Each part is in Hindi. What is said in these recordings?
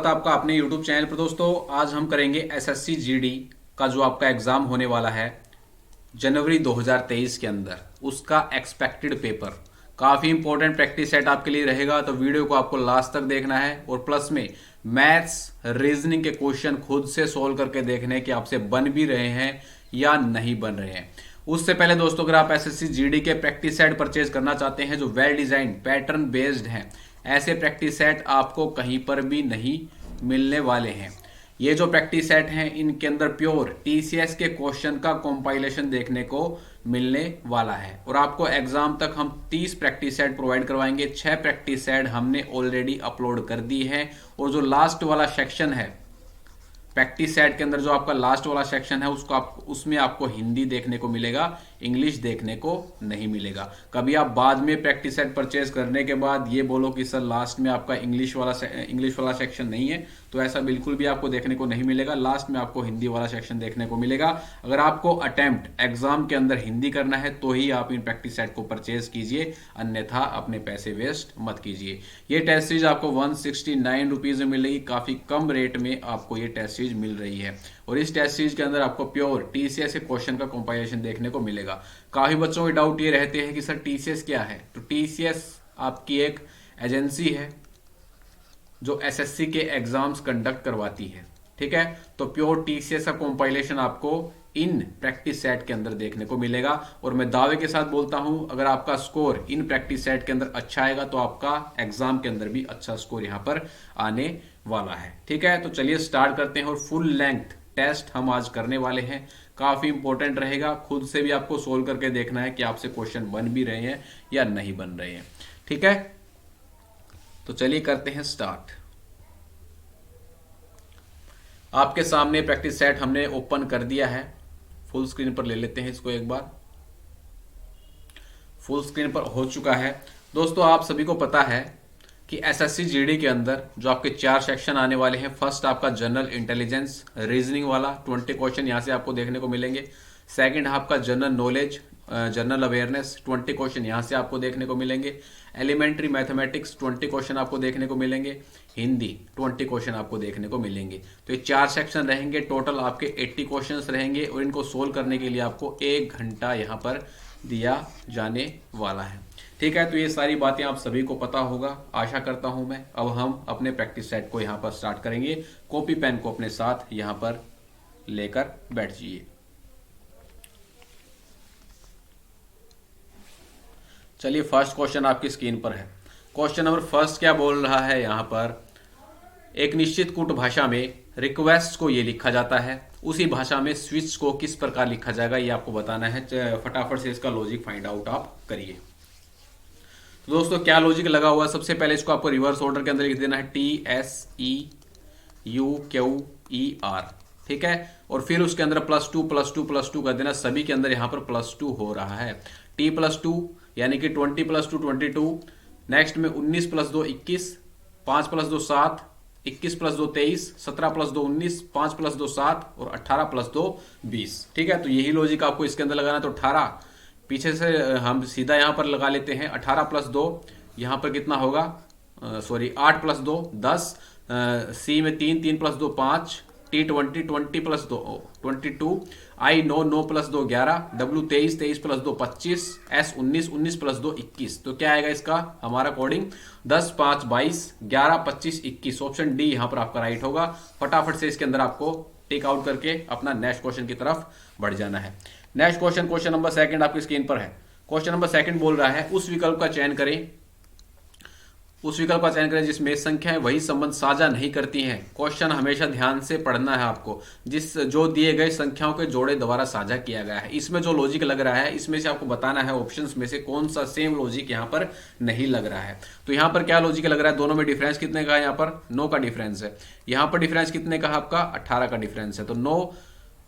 स्वागत है आपका अपने YouTube चैनल पर। दोस्तों आज हम करेंगे एसएससी जीडी का जो आपका एग्जाम होने वाला है जनवरी 2023 के अंदर, उसका एक्सपेक्टेड पेपर। काफी इंपॉर्टेंट प्रैक्टिस सेट आपके लिए रहेगा, तो वीडियो को आपको लास्ट तक देखना है और प्लस में मैथ्स रीजनिंग के क्वेश्चन खुद से सोल्व करके देखने कि आपसे बन भी रहे हैं या नहीं बन रहे हैं। उससे पहले दोस्तों, अगर आप एसएससी जीडी के प्रैक्टिस सेट परचेज करना चाहते हैं जो वेल डिजाइन पैटर्न बेस्ड हैं, ऐसे प्रैक्टिस सेट आपको कहीं पर भी नहीं मिलने वाले हैं। ये जो प्रैक्टिस सेट हैं इनके अंदर प्योर टीसीएस के क्वेश्चन का कंपाइलेशन देखने को मिलने वाला है और आपको एग्जाम तक हम 30 प्रैक्टिस सेट प्रोवाइड करवाएंगे। 6 प्रैक्टिस सेट हमने ऑलरेडी अपलोड कर दी है और जो लास्ट वाला सेक्शन है प्रैक्टिस सेट के अंदर, जो आपका लास्ट वाला सेक्शन है उसमें आपको हिंदी देखने को मिलेगा, इंग्लिश देखने को नहीं मिलेगा। कभी आप बाद में प्रैक्टिस सेट परचेज करने के बाद ये बोलो कि सर लास्ट में आपका इंग्लिश वाला सेक्शन नहीं है, तो ऐसा बिल्कुल भी आपको देखने को नहीं मिलेगा। लास्ट में आपको हिंदी वाला सेक्शन देखने को मिलेगा। अगर आपको अटेम्प्ट एग्जाम के अंदर हिंदी करना है तो ही आप इन प्रैक्टिस सेट को परचेज कीजिए, अन्यथा अपने पैसे वेस्ट मत कीजिए। ये टेस्ट सीरीज आपको 169 रुपीज में मिलेगी। काफी कम रेट में आपको ये टेस्ट सीरीज मिल रही है और इस टेस्ट सीरीज के अंदर आपको प्योर टीसीएस के क्वेश्चन का कंपाइलेशन देखने को मिलेगा। काफी बच्चों के डाउट ये रहते हैं कि सर टीसीएस क्या है। तो टीसीएस आपकी एक एजेंसी है जो एसएससी के एग्जाम्स कंडक्ट करवाती है, ठीक है। तो प्योर टीसीएस का कंपाइलेशन आपको इन प्रैक्टिस सेट के अंदर देखने को मिलेगा और मैं दावे के साथ बोलता हूं, अगर आपका स्कोर इन प्रैक्टिस सेट के अंदर अच्छा आएगा तो आपका एग्जाम के अंदर भी अच्छा स्कोर यहां पर आने वाला है, ठीक है। तो चलिए स्टार्ट करते हैं और फुल लेंथ टेस्ट हम आज करने वाले हैं। काफी इंपॉर्टेंट रहेगा, खुद से भी आपको सोल्व करके देखना है कि आपसे क्वेश्चन बन भी रहे हैं या नहीं बन रहे हैं, ठीक है। तो चलिए करते हैं स्टार्ट। आपके सामने प्रैक्टिस सेट हमने ओपन कर दिया है। फुल स्क्रीन पर ले लेते हैं इसको एक बार। फुल स्क्रीन पर हो चुका है। दोस्तों आप सभी को पता है कि एसएससी जीडी के अंदर जो आपके 4 सेक्शन आने वाले हैं, फर्स्ट आपका जनरल इंटेलिजेंस रीजनिंग वाला 20 क्वेश्चन यहां से आपको देखने को मिलेंगे। सेकंड आपका general knowledge general awareness 20 question यहां से आपको देखने को मिलेंगे। एलिमेंट्री मैथमेटिक्स 20 क्वेश्चन आपको देखने को मिलेंगे। हिंदी 20 क्वेश्चन आपको देखने को मिलेंगे। तो ये 4 सेक्शन रहेंगे, टोटल आपके 80 क्वेश्चंस रहेंगे और इनको सोल्व करने के लिए आपको 1 घंटा यहां पर दिया जाने वाला है, ठीक है। तो ये सारी बातें आप सभी को पता होगा, आशा करता हूं मैं। अब हम अपने प्रैक्टिस सेट को यहां पर स्टार्ट करेंगे। कॉपी पेन को अपने साथ यहां पर लेकर बैठ जाइए। चलिए फर्स्ट क्वेश्चन आपकी स्क्रीन पर है। क्वेश्चन नंबर फर्स्ट क्या बोल रहा है यहां पर, एक निश्चित कूट भाषा में रिक्वेस्ट को ये लिखा जाता है, उसी भाषा में स्विच को किस प्रकार लिखा जाएगा ये आपको बताना है। फटाफट से इसका लॉजिक फाइंड आउट आप करिए। तो दोस्तों क्या लॉजिक लगा हुआ है, सबसे पहले इसको आपको रिवर्स ऑर्डर के अंदर लिख देना है TSEUQER, ठीक है। और फिर उसके अंदर +2 +2 +2 कर देना, सभी के अंदर यहां पर +2 हो रहा है। T+2 यानी कि 20 + 2 22, नेक्स्ट में 19 + 2 21, 5 + 2 7, 21 + 2 23, 17 + 2 19, 5 + 2 7 और 18 + 2 20, ठीक है। तो यही लॉजिक आपको इसके अंदर लगाना। तो 18 पीछे से हम सीधा यहां पर लगा लेते हैं। 18 + 2 यहां पर कितना होगा, 8 + 2 10, सी में 3 3 + 2 5, T20 20 + 2 22, I 9 9 + 2 11, W 23 23 + 2 25, S 19 19 + 2 21। तो क्या आएगा इसका हमारा कोडिंग 10 5 22 11 25 21। ऑप्शन डी यहां पर आपका राइट होगा। फटाफट से इसके अंदर आपको टेक आउट करके अपना नेक्स्ट क्वेश्चन की तरफ बढ़ जाना है। Next question, question number second आपकी स्क्रीन पर है। क्वेश्चन नंबर सेकंड बोल रहा है, उस विकल्प का चयन करें जिसमें संख्याएं वही संबंध साझा नहीं करती हैं। क्वेश्चन हमेशा ध्यान से पढ़ना है आपको, जो दिए गए संख्याओं के जोड़े द्वारा साझा किया गया है। इसमें जो लॉजिक लग रहा है, इसमें से आपको बताना है ऑप्शंस में से कौन सा सेम लॉजिक यहां पर नहीं लग रहा है। तो यहां पर क्या लॉजिक लग रहा है, दोनों में डिफरेंस कितने का है, यहां पर 9 का डिफरेंस है। यहां पर डिफरेंस कितने का है आपका, 18 का डिफरेंस है। तो 9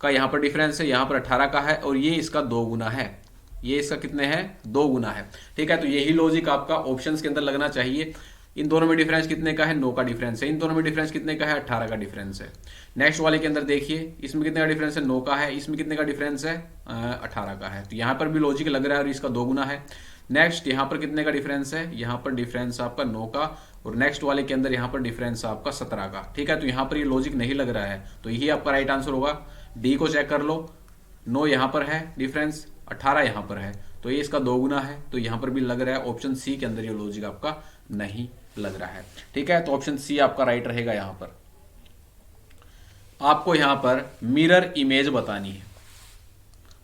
का यहां पर डिफरेंस है, यहां पर 18 का है और ये इसका 2 गुना है। ये इसका कितने है, 2 गुना है, ठीक है। तो यही लॉजिक आपका ऑप्शंस के अंदर लगना चाहिए। इन दोनों में डिफरेंस कितने का है, 9 का डिफरेंस है। इन दोनों में डिफरेंस कितने का है, 18 का डिफरेंस है। नेक्स्ट वाले के अंदर देखिए, इसमें कितने का डिफरेंस है, 9 का है। इसमें कितने का डिफरेंस है, 18 का है। तो यहां पर भी लॉजिक लग रहा है और इसका 2 गुना है। नेक्स्ट यहां पर कितने का डिफरेंस है, यहां पर डिफरेंस आपका 9 का और नेक्स्ट वाले के अंदर यहाँ पर डिफरेंस है आपका 17 का। ठीक है, तो यहाँ पर ये लॉजिक नहीं लग रहा है, तो यही आपका राइट आंसर होगा। डी को चेक कर लो, 9 यहाँ पर है डिफरेंस, 18 यहाँ पर है, तो ये इसका दोगुना है, तो यहाँ पर भी लग रहा है ऑप्शन सी के अंदर ये लॉजिक आपका नहीं लग रहा है। ठीक है, तो ऑप्शन सी आपका राइट रहेगा। यहाँ पर आपको यहाँ पर मिरर इमेज बतानी है।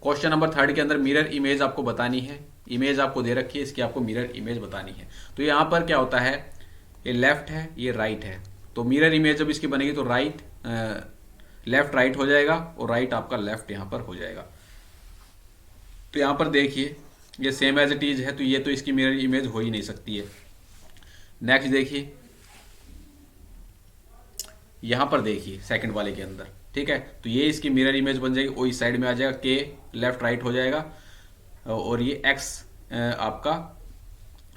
क्वेश्चन नंबर 3 के अंदर मिरर इमेज आपको बतानी है। इमेज आपको दे रखी है, इसकी आपको मिरर इमेज बतानी है। तो यहाँ पर क्या होता है, ये लेफ्ट है, ये राइट है, तो मिरर इमेज जब इसकी बनेगी तो राइट लेफ्ट राइट हो जाएगा और राइट आपका लेफ्ट यहाँ पर हो जाएगा। तो यहाँ पर देखिए ये सेम एज इट इज है, तो ये तो इसकी मिरर इमेज हो ही नहीं सकती है। नेक्स्ट देखिए, यहाँ पर देखिए सेकंड वाले के अंदर, ठीक है, तो ये इसकी मिरर इमेज बन जाएगी, ओ इस साइड में आ जाएगा, के लेफ्ट राइट हो जाएगा और ये एक्स आपका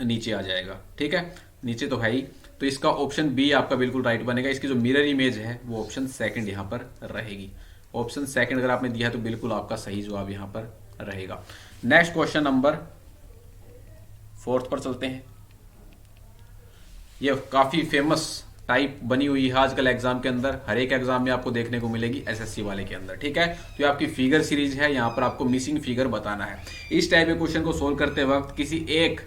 नीचे आ जाएगा। ठीक है, नीचे तो है ही, तो इसका ऑप्शन बी आपका बिल्कुल राइट बनेगा। इसकी जो मिरर इमेज है वो ऑप्शन सेकंड यहाँ पर रहेगी। ऑप्शन सेकंड अगर आपने दिया तो बिल्कुल आपका सही जवाब यहाँ पर रहेगा। नेक्स्ट क्वेश्चन नंबर 4 पर चलते हैं। ये काफी फेमस टाइप बनी हुई है आजकल एग्जाम के अंदर, हर एक एग्जाम में आपको देखने को मिलेगी एसएससी वाले के अंदर। ठीक है, तो ये आपकी फिगर सीरीज है, यहाँ पर आपको मिसिंग फिगर बताना है। इस टाइप के क्वेश्चन को सोल्व करते वक्त किसी एक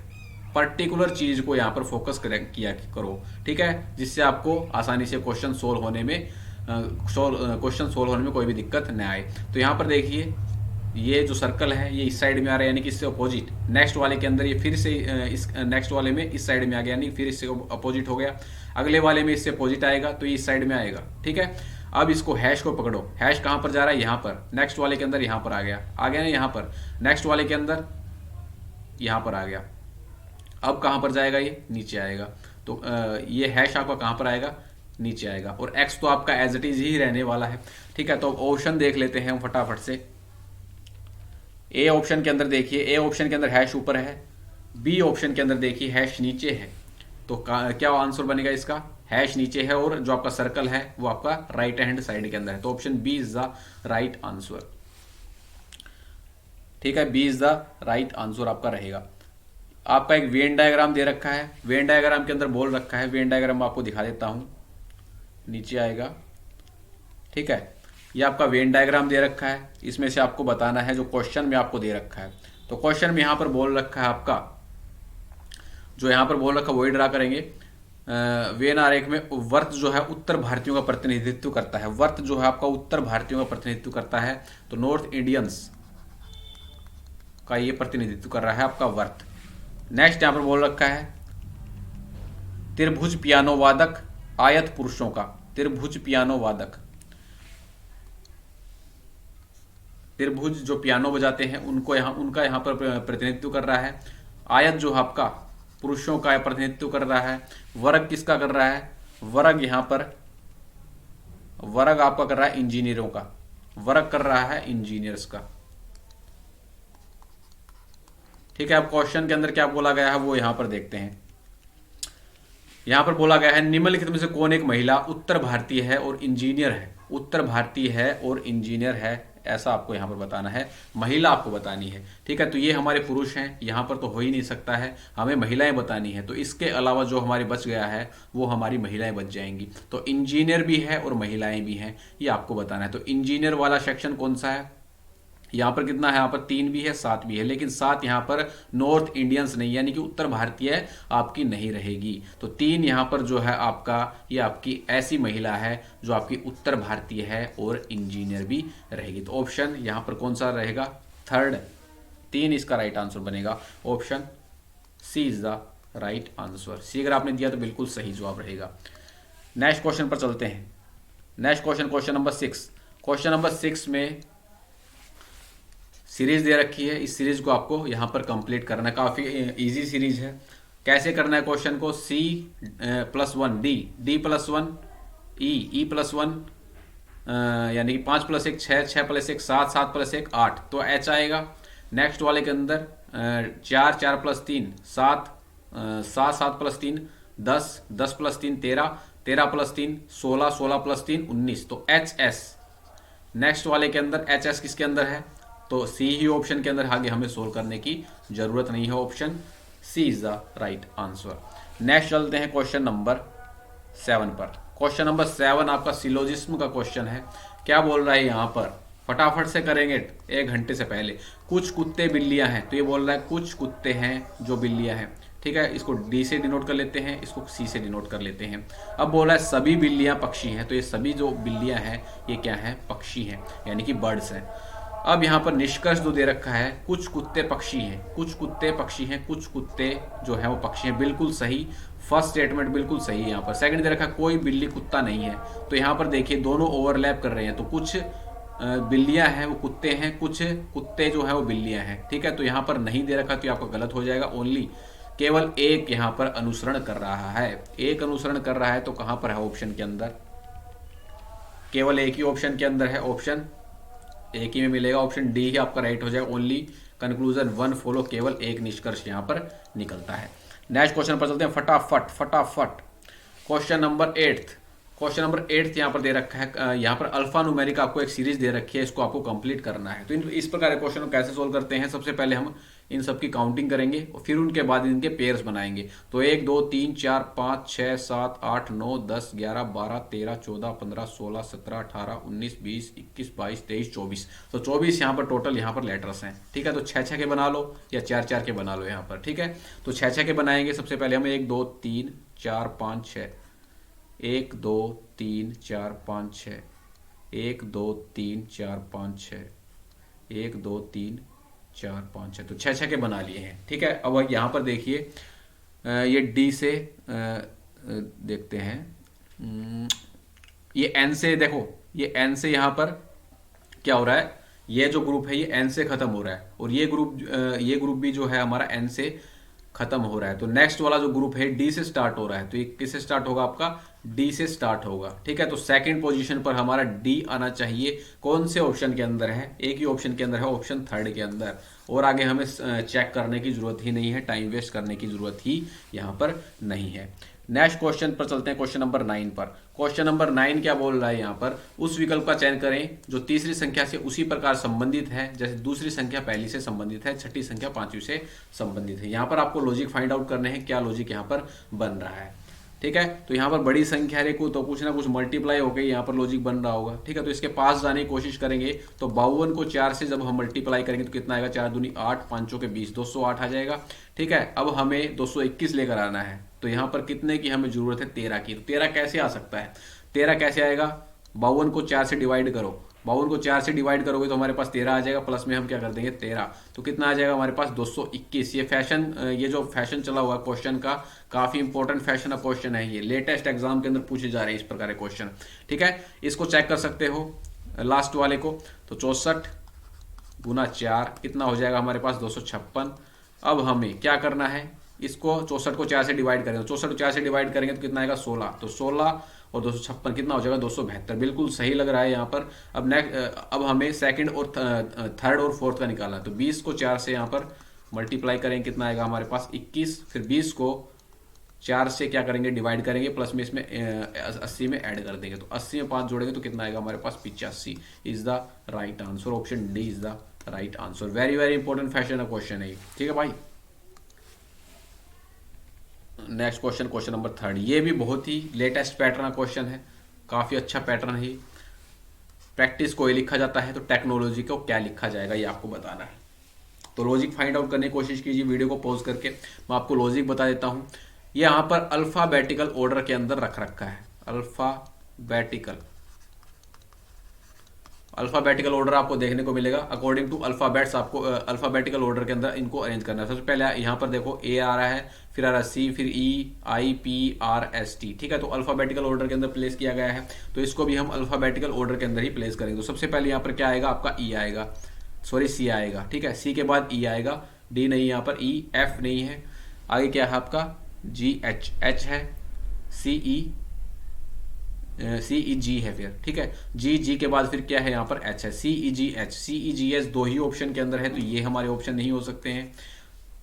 पर्टिकुलर चीज को यहाँ पर फोकस किया करो। ठीक है, जिससे आपको आसानी से क्वेश्चन सोल्व होने में कोई भी दिक्कत न आए। तो यहाँ पर देखिए ये जो सर्कल है ये इस साइड में आ रहा है, यानी कि इससे अपोजिट। नेक्स्ट वाले के अंदर ये फिर से इस नेक्स्ट वाले में इस साइड में आ गया, यानी फिर इससे अपोजिट हो गया। अगले वाले में इससे अपोजिट आएगा तो ये इस साइड में आएगा। ठीक है, अब इसको हैश को पकड़ो, हैश कहाँ पर जा रहा है, यहाँ पर। नेक्स्ट वाले के अंदर यहाँ पर आ गया ना, यहाँ पर। नेक्स्ट वाले के अंदर यहाँ पर आ गया, अब कहाँ पर जाएगा, ये नीचे आएगा। तो ये हैश आपका कहाँ पर आएगा, नीचे आएगा, और एक्स तो आपका एज इट इज ही रहने वाला है। ठीक है, तो ऑप्शन देख लेते हैं हम फटाफट से। ए ऑप्शन के अंदर देखिए, ए ऑप्शन के अंदर हैश ऊपर है, बी ऑप्शन के अंदर देखिए हैश नीचे है। तो क्या आंसर बनेगा इसका, हैश नीचे है और जो आपका सर्कल है वो आपका राइट हैंड साइड के अंदर है, तो option B is the right answer. ठीक है, B is the right answer आपका रहेगा। आपका एक वेन डायग्राम दे रखा है, वेन डायग्राम के अंदर बोल रखा है, वेन डायग्राम आपको दिखा देता हूं, नीचे आएगा। ठीक है, ये आपका वेन डायग्राम दे रखा है, इसमें से आपको बताना है जो क्वेश्चन में आपको दे रखा है। तो क्वेश्चन में यहां पर बोल रखा है आपका, जो यहां पर बोल रखा है वही ड्रा करेंगे। वेन आरेख में वर्त जो है उत्तर भारतीयों का प्रतिनिधित्व करता है, वर्त जो है आपका उत्तर भारतीयों का प्रतिनिधित्व करता है, तो नॉर्थ इंडियंस का ये प्रतिनिधित्व कर रहा है आपका वर्त। नेक्स्ट यहां पर बोल रखा है त्रिभुज पियानो वादक आयत पुरुषों का, त्रिभुज पियानो वादक, त्रिभुज जो पियानो बजाते हैं उनको उनका यहाँ पर प्रतिनिधित्व कर रहा है। आयत जो आपका पुरुषों का प्रतिनिधित्व कर रहा है। वर्ग किसका कर रहा है, वर्ग यहाँ पर वर्ग आपका कर रहा है इंजीनियरों का, वर्ग कर रहा है इंजीनियर्स का। ठीक है, अब क्वेश्चन के अंदर क्या बोला गया है वो यहां पर देखते हैं। यहां पर बोला गया है निम्नलिखित में से कौन एक महिला उत्तर भारतीय है और इंजीनियर है, उत्तर भारतीय है और इंजीनियर है, ऐसा आपको यहां पर बताना है, महिला आपको बतानी है। ठीक है, तो ये हमारे पुरुष हैं, यहां पर तो हो ही नहीं सकता है, हमें महिलाएं बतानी है। तो इसके अलावा जो हमारे बच गया है वो हमारी महिलाएं बच जाएंगी। तो इंजीनियर भी है और महिलाएं भी हैं, ये आपको बताना है। तो इंजीनियर वाला सेक्शन कौन सा है, यहाँ पर कितना है, यहाँ पर 3 भी है 7 भी है, लेकिन 7 यहाँ पर नॉर्थ इंडियंस नहीं, यानी कि उत्तर भारतीय आपकी नहीं रहेगी। तो 3 यहाँ पर जो है आपका, ये आपकी ऐसी महिला है जो आपकी उत्तर भारतीय है और इंजीनियर भी रहेगी। तो ऑप्शन यहाँ पर कौन सा रहेगा, थर्ड, 3 इसका राइट आंसर बनेगा। Option C is the right answer. C अगर आपने दिया तो बिल्कुल सही जवाब रहेगा। नेक्स्ट क्वेश्चन पर चलते हैं। Next question, question number 6। Question number 6 में सीरीज दे रखी है, इस सीरीज को आपको यहां पर कंप्लीट करना है। काफी इजी सीरीज है। कैसे करना है क्वेश्चन को, C+1 D+1 E+1 यानी कि 5 + 1 6, 6 + 1 7, 7 + 1 8, तो H आएगा। नेक्स्ट वाले के अंदर 4, 4 + 3 7, 7, 7 + 3 10, 10 + 3 13, 13 + 3 16, 16 + 3 19, तो HS। नेक्स्ट वाले के अंदर HS किसके अंदर है, तो सी ही ऑप्शन के अंदर आगे हमें सोल्व करने की जरूरत नहीं है। Option C is the right answer. Next चलते हैं क्वेश्चन नंबर 7 पर। क्वेश्चन नंबर 7 आपका सिलोजिस्म का क्वेश्चन है। क्या बोल रहा है यहाँ पर, फटाफट से करेंगे 1 घंटे से पहले। कुछ कुत्ते बिल्लियां हैं, तो ये बोल रहा है कुछ कुत्ते हैं जो बिल्लियां हैं। ठीक है, इसको डी से डिनोट कर लेते हैं, इसको सी से डिनोट कर लेते हैं। अब बोल रहा है सभी बिल्लियां पक्षी हैं, तो ये सभी जो बिल्लियां हैं ये क्या हैं, पक्षी हैं, यानी कि बर्ड्स हैं। अब यहाँ पर निष्कर्ष जो दे रखा है, कुछ कुत्ते पक्षी हैं, कुछ कुत्ते पक्षी हैं, कुछ कुत्ते जो है वो पक्षी हैं, बिल्कुल सही। फर्स्ट स्टेटमेंट बिल्कुल सही है। यहाँ पर सेकंड दे रखा है कोई बिल्ली कुत्ता नहीं है, तो यहाँ पर देखिए दोनों ओवरलैप कर रहे हैं, तो कुछ बिल्लियां हैं वो कुत्ते हैं, कुछ कुत्ते जो है वो बिल्लियां हैं। ठीक है, तो यहाँ पर नहीं दे रखा तो ये आपका गलत हो जाएगा। ओनली केवल एक यहाँ पर अनुसरण कर रहा है, एक अनुसरण कर रहा है, तो कहाँ पर है ऑप्शन के अंदर, केवल एक ही ऑप्शन के अंदर है, ऑप्शन एक ही में मिलेगा, ऑप्शन डी ही आपका राइट हो जाएगा। ओनली कंक्लूजन 1 फॉलो, केवल एक निष्कर्ष यहाँ पर निकलता है। नेक्स्ट क्वेश्चन पर चलते हैं फटाफट फटाफट। क्वेश्चन नंबर 8, क्वेश्चन नंबर 8 यहाँ पर दे रखा है, यहाँ पर अल्फा न्यूमेरिक आपको एक सीरीज दे रखी है, इसको आपको कंप्लीट करना है। तो इस प्रकार के क्वेश्चन को कैसे सोल्व करते हैं, सबसे पहले हम इन सब की काउंटिंग करेंगे और फिर उनके बाद इनके पेयर्स बनाएंगे। तो 1 2 3 4 5 6 7 8 9 10 11 12 13 14 15 16 17 18 19 20 21 22 23 24, तो 24 यहाँ पर टोटल यहाँ पर लेटर्स हैं। ठीक है, तो 6 के बना लो या 4 के बना लो यहाँ पर। ठीक है, तो 6 के बनाएंगे। सबसे पहले हम 1 2 3 4 5 6, 1 2 3 4 5 6, 1 2 3 4 5 6, 1 2 3 4 5 6, तो 6 के बना लिए हैं। ठीक है, अब यहाँ पर देखिए ये डी से देखते हैं, ये एन से, देखो ये एन से यहाँ पर क्या हो रहा है, ये जो ग्रुप है ये एन से खत्म हो रहा है, और ये ग्रुप भी जो है हमारा एन से खत्म हो रहा है। तो नेक्स्ट वाला जो ग्रुप है डी से स्टार्ट हो रहा है, तो ये किससे स्टार्ट होगा, आपका डी से स्टार्ट होगा। ठीक है, तो सेकंड पोजीशन पर हमारा डी आना चाहिए। कौन से ऑप्शन के अंदर है, एक ही ऑप्शन के अंदर है, ऑप्शन 3 के अंदर। और आगे हमें चेक करने की जरूरत ही नहीं है, टाइम वेस्ट करने की जरूरत ही यहाँ पर नहीं है। नेक्स्ट क्वेश्चन पर चलते हैं, क्वेश्चन नंबर 9 पर। क्वेश्चन नंबर 9 क्या बोल रहा है यहाँ पर, उस विकल्प का चयन करें जो तीसरी संख्या से उसी प्रकार संबंधित है जैसे दूसरी संख्या पहली से संबंधित है, छठी संख्या पांचवी से संबंधित है। यहाँ पर आपको लॉजिक फाइंड आउट करने हैं, क्या लॉजिक यहाँ पर बन रहा है। ठीक है, तो यहाँ पर बड़ी संख्या रे को तो कुछ ना कुछ मल्टीप्लाई हो गई, यहाँ पर लॉजिक बन रहा होगा। ठीक है, तो इसके पास जाने की कोशिश करेंगे, तो 52 को 4 से जब हम मल्टीप्लाई करेंगे तो कितना आएगा, 4 दूनी 8, 5 के 20, 208 आ जाएगा। ठीक है, अब हमें 221 लेकर आना है, तो यहाँ पर कितने की हमें जरूरत है, 13 की। तो 13 कैसे आ सकता है, 13 कैसे आएगा, 52 को 4 से डिवाइड करो, 52 को 4 से डिवाइड करोगे तो हमारे पास 13 आ जाएगा, प्लस में हम क्या कर देंगे 13, तो कितना आ जाएगा हमारे पास 221। ये जो फैशन चला हुआ है क्वेश्चन का, काफी इंपॉर्टेंट फैशन का क्वेश्चन है, ये लेटेस्ट एग्जाम के अंदर पूछे जा रहे हैं इस प्रकार के क्वेश्चन। ठीक है, इसको चेक कर सकते हो लास्ट वाले को, तो 64 गुना 4 कितना हो जाएगा हमारे पास 256। अब हमें क्या करना है, इसको 64 को 4 से डिवाइड करेंगे, 64 को 4 से डिवाइड करेंगे तो कितना आएगा 16, तो 16 और 256 कितना हो जाएगा 272, बिल्कुल सही लग रहा है यहाँ पर। अब हमें सेकंड और थर्ड और फोर्थ का निकालना है, तो 20 को 4 से यहाँ पर मल्टीप्लाई करेंगे, कितना आएगा हमारे पास 21, फिर 20 को 4 से क्या करेंगे डिवाइड करेंगे, प्लस में इसमें 80 में ऐड कर देंगे, तो 80 में 5 जोड़ेंगे तो कितना आएगा हमारे पास 85 is the right answer. Option D is the right answer. Very very important fashion का क्वेश्चन है। ठीक है भाई, नेक्स्ट क्वेश्चन, क्वेश्चन नंबर 3, ये भी बहुत ही लेटेस्ट पैटर्न का क्वेश्चन है, काफी अच्छा पैटर्न है। प्रैक्टिस को ये लिखा जाता है, तो टेक्नोलॉजी को क्या लिखा जाएगा ये आपको बताना है। तो लॉजिक फाइंड आउट करने की कोशिश कीजिए, वीडियो को पॉज करके मैं आपको लॉजिक बता देता हूं। ये यहाँ पर अल्फाबेटिकल ऑर्डर के अंदर रख रखा है, अल्फाबेटिकल ऑर्डर आपको देखने को मिलेगा। अकॉर्डिंग टू अल्फाबेट्स आपको अल्फाबेटिकल ऑर्डर के अंदर इनको अरेंज करना है। सबसे पहले यहाँ पर देखो ए आ रहा है, फिर आ रहा है सी, फिर ई, आई, पी, आर, एस, टी। ठीक है, तो अल्फाबेटिकल ऑर्डर के अंदर प्लेस किया गया है, तो इसको भी हम अल्फाबेटिकल ऑर्डर के अंदर ही प्लेस करेंगे। तो सबसे पहले यहाँ पर क्या आएगा आपका ई आएगा, सॉरी सी आएगा। ठीक है, सी के बाद ई आएगा, डी नहीं यहाँ पर, ई, एफ नहीं है, आगे क्या है आपका जी, एच, एच है, सी ई जी है फिर। ठीक है, जी, जी के बाद फिर क्या है यहाँ पर एच है, सी ई जी एच, सी ई जी एच दो ही ऑप्शन के अंदर है, तो ये हमारे ऑप्शन नहीं हो सकते हैं।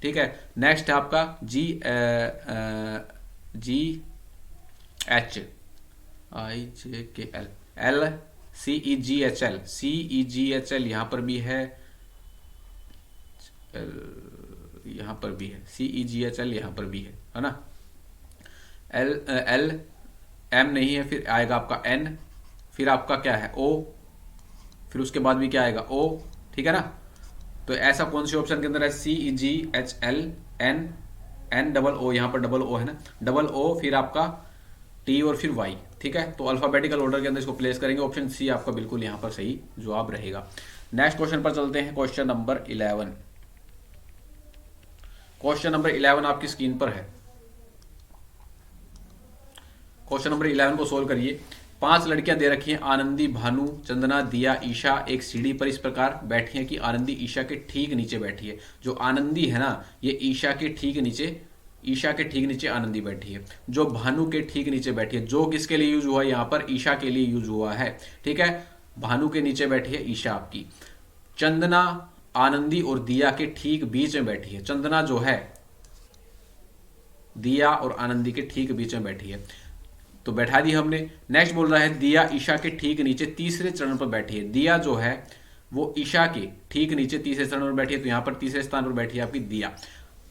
ठीक है, नेक्स्ट है आपका जी एच, आई जे के एल, एल सी ई जी एच एल, सी ई जी एच एल यहाँ पर भी है, यहाँ पर भी है, सी ई जी एच एल यहाँ पर भी है ना। एल एल एम नहीं है, फिर आएगा आपका एन, फिर आपका क्या है ओ, फिर उसके बाद भी क्या आएगा ओ, ठीक है ना। तो ऐसा कौन से ऑप्शन के अंदर है, CGHL एन डबल ओ, यहाँ पर डबल ओ है ना, डबल ओ फिर आपका टी और फिर वाई, ठीक है। तो अल्फाबेटिकल ऑर्डर के अंदर इसको प्लेस करेंगे, ऑप्शन सी आपका बिल्कुल यहाँ पर सही जवाब रहेगा। नेक्स्ट क्वेश्चन पर चलते हैं, क्वेश्चन नंबर 11। क्वेश्चन नंबर 11 आपकी स्क्रीन पर है। क्वेश्चन नंबर 11 को सोल्व करिए। 5 लड़कियां दे रखी हैं, आनंदी, भानु, चंदना, दिया, ईशा एक सीढ़ी पर इस प्रकार बैठी है कि आनंदी ईशा के ठीक नीचे बैठी है। जो आनंदी है ना, ये ईशा के ठीक नीचे, ईशा के ठीक नीचे आनंदी बैठी है। जो भानु के ठीक नीचे बैठी है, जो किसके लिए यूज हुआ है यहाँ पर, ईशा के लिए यूज हुआ है, ठीक है। भानु के नीचे बैठी है ईशा आपकी। चंदना आनंदी और दिया के ठीक बीच में बैठी है। चंदना जो है दिया और आनंदी के ठीक बीच में बैठी है, तो बैठा दी हमने। नेक्स्ट बोल रहा है दिया ईशा के ठीक नीचे तीसरे चरण पर बैठी है। दिया जो है वो ईशा के ठीक नीचे तीसरे चरण पर बैठी है, तो यहां पर तीसरे स्थान पर बैठी है आपकी दिया।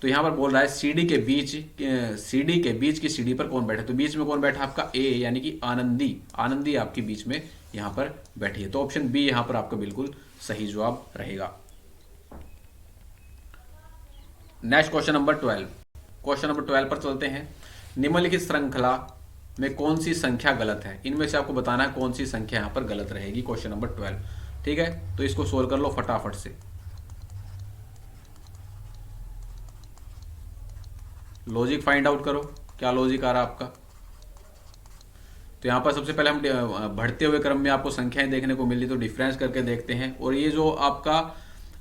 तो यहां पर बोल रहा है सीढ़ी के बीच की सीढ़ी पर कौन बैठा, तो बीच में कौन बैठा आपका ए, यानी कि आनंदी। आनंदी आपके बीच में यहां पर बैठी है, तो ऑप्शन बी यहां पर आपका बिल्कुल सही जवाब रहेगा। Next question number 12। Question number 12 पर चलते हैं। निम्नलिखित श्रृंखला में कौन सी संख्या गलत है, इनमें से आपको बताना है कौन सी संख्या यहां पर गलत रहेगी। क्वेश्चन नंबर 12, ठीक है। तो इसको सोल्व कर लो फटाफट से, लॉजिक फाइंड आउट करो, क्या लॉजिक आ रहा है आपका। तो यहां पर सबसे पहले हम बढ़ते हुए क्रम में आपको संख्याएं देखने को मिली, तो डिफरेंस करके देखते हैं। और ये जो आपका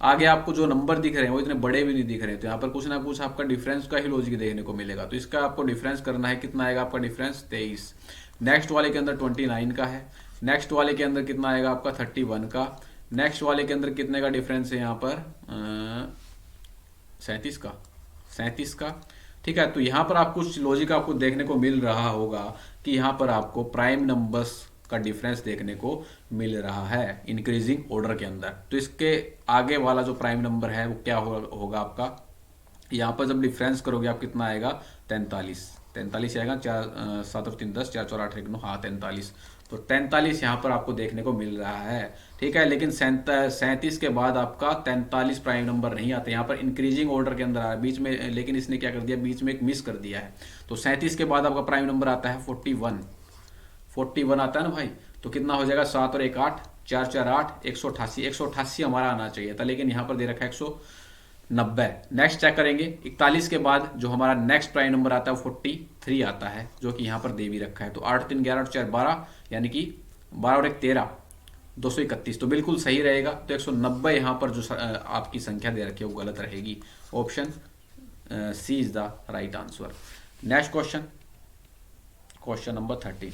आगे आपको जो नंबर दिख रहे हैं वो इतने बड़े भी नहीं दिख रहे हैं, तो यहाँ पर कुछ ना कुछ आपका डिफरेंस का ही लॉजिक देखने को मिलेगा। तो इसका आपको डिफरेंस करना है, कितना आएगा आपका डिफरेंस 23। नेक्स्ट वाले के अंदर 29 का है। नेक्स्ट वाले के अंदर कितना आएगा आपका 31 का। नेक्स्ट वाले के अंदर कितने का डिफरेंस है यहाँ पर 37 का, ठीक है। तो यहाँ पर आप कुछ लॉजिक आपको देखने को मिल रहा होगा कि यहाँ पर आपको प्राइम नंबर्स का डिफरेंस देखने को मिल रहा है इंक्रीजिंग ऑर्डर के अंदर। तो इसके आगे वाला जो प्राइम नंबर है वो क्या होगा आपका, यहाँ पर जब डिफरेंस करोगे आप कितना आएगा 43 आएगा। 4 7 और 3 10, 4 4 8 1 9, हाँ 43। तो 43 यहाँ पर आपको देखने को मिल रहा है, ठीक है। लेकिन 37 के बाद आपका 43 प्राइम नंबर नहीं आता, यहाँ पर इंक्रीजिंग ऑर्डर के अंदर आ रहा है बीच में, लेकिन इसने क्या कर दिया, बीच में एक मिस कर दिया है। तो 37 के बाद आपका प्राइम नंबर आता है 41 आता है ना भाई। तो कितना हो जाएगा 7 और 1 8, 4 4 8, 188 हमारा आना चाहिए था, लेकिन यहाँ पर दे रखा है 190। नेक्स्ट चेक करेंगे 41 के बाद जो हमारा नेक्स्ट प्राइम नंबर आता है 43 आता है, जो कि यहाँ पर दे भी रखा है। तो 8 3 11 4 12, यानी कि 12 और 1 13, 231, तो बिल्कुल सही रहेगा। तो 190 यहाँ पर जो आपकी संख्या दे रखी है वो गलत रहेगी। Option C is the right answer. Next question, question number 13।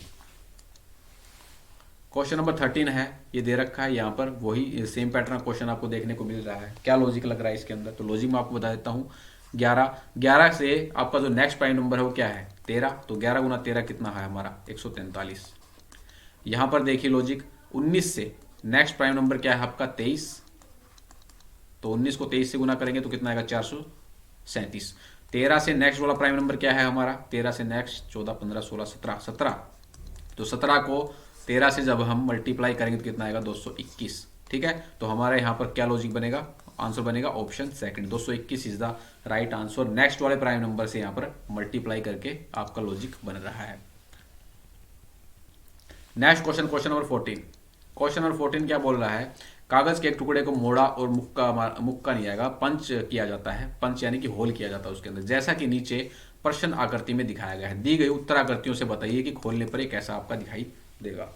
Question number 13 है, ये दे रखा है यहाँ पर, वही सेम पैटर्न क्वेश्चन आपको देखने को मिल रहा है। क्या लॉजिक लग रहा है इसके अंदर, तो लॉजिक मैं आपको बता देता हूँ। 11 से आपका जो नेक्स्ट प्राइम नंबर है वो क्या है 13, तो 11 गुना 13 कितना है हमारा 143। यहाँ पर देखिए लॉजिक, 19 से नेक्स्ट प्राइम नंबर क्या है आपका 23, तो 19 को 23 से गुना करेंगे तो कितना आएगा 437। 13 से नेक्स्ट वाला प्राइम नंबर क्या है हमारा, 13 से नेक्स्ट 14 15 16 17, तो 17 को 13 से जब हम मल्टीप्लाई करेंगे तो कितना आएगा 221, ठीक है। तो हमारे यहाँ पर क्या लॉजिक बनेगा, आंसर बनेगा option second, 221 is the right answer. Next वाले प्राइम नंबर से यहाँ पर मल्टीप्लाई करके आपका लॉजिक बन रहा है। Next question, question number 14। Question number 14 क्या बोल रहा है, कागज के एक टुकड़े को मोड़ा और मुक्का नहीं आएगा, पंच किया जाता है, पंच यानी कि होल किया जाता है उसके अंदर, जैसा कि नीचे प्रश्न आकृति में दिखाया गया है। दी गई उत्तराकृतियों से बताइए कि खोलने पर एक ऐसा आपका दिखाई देगा।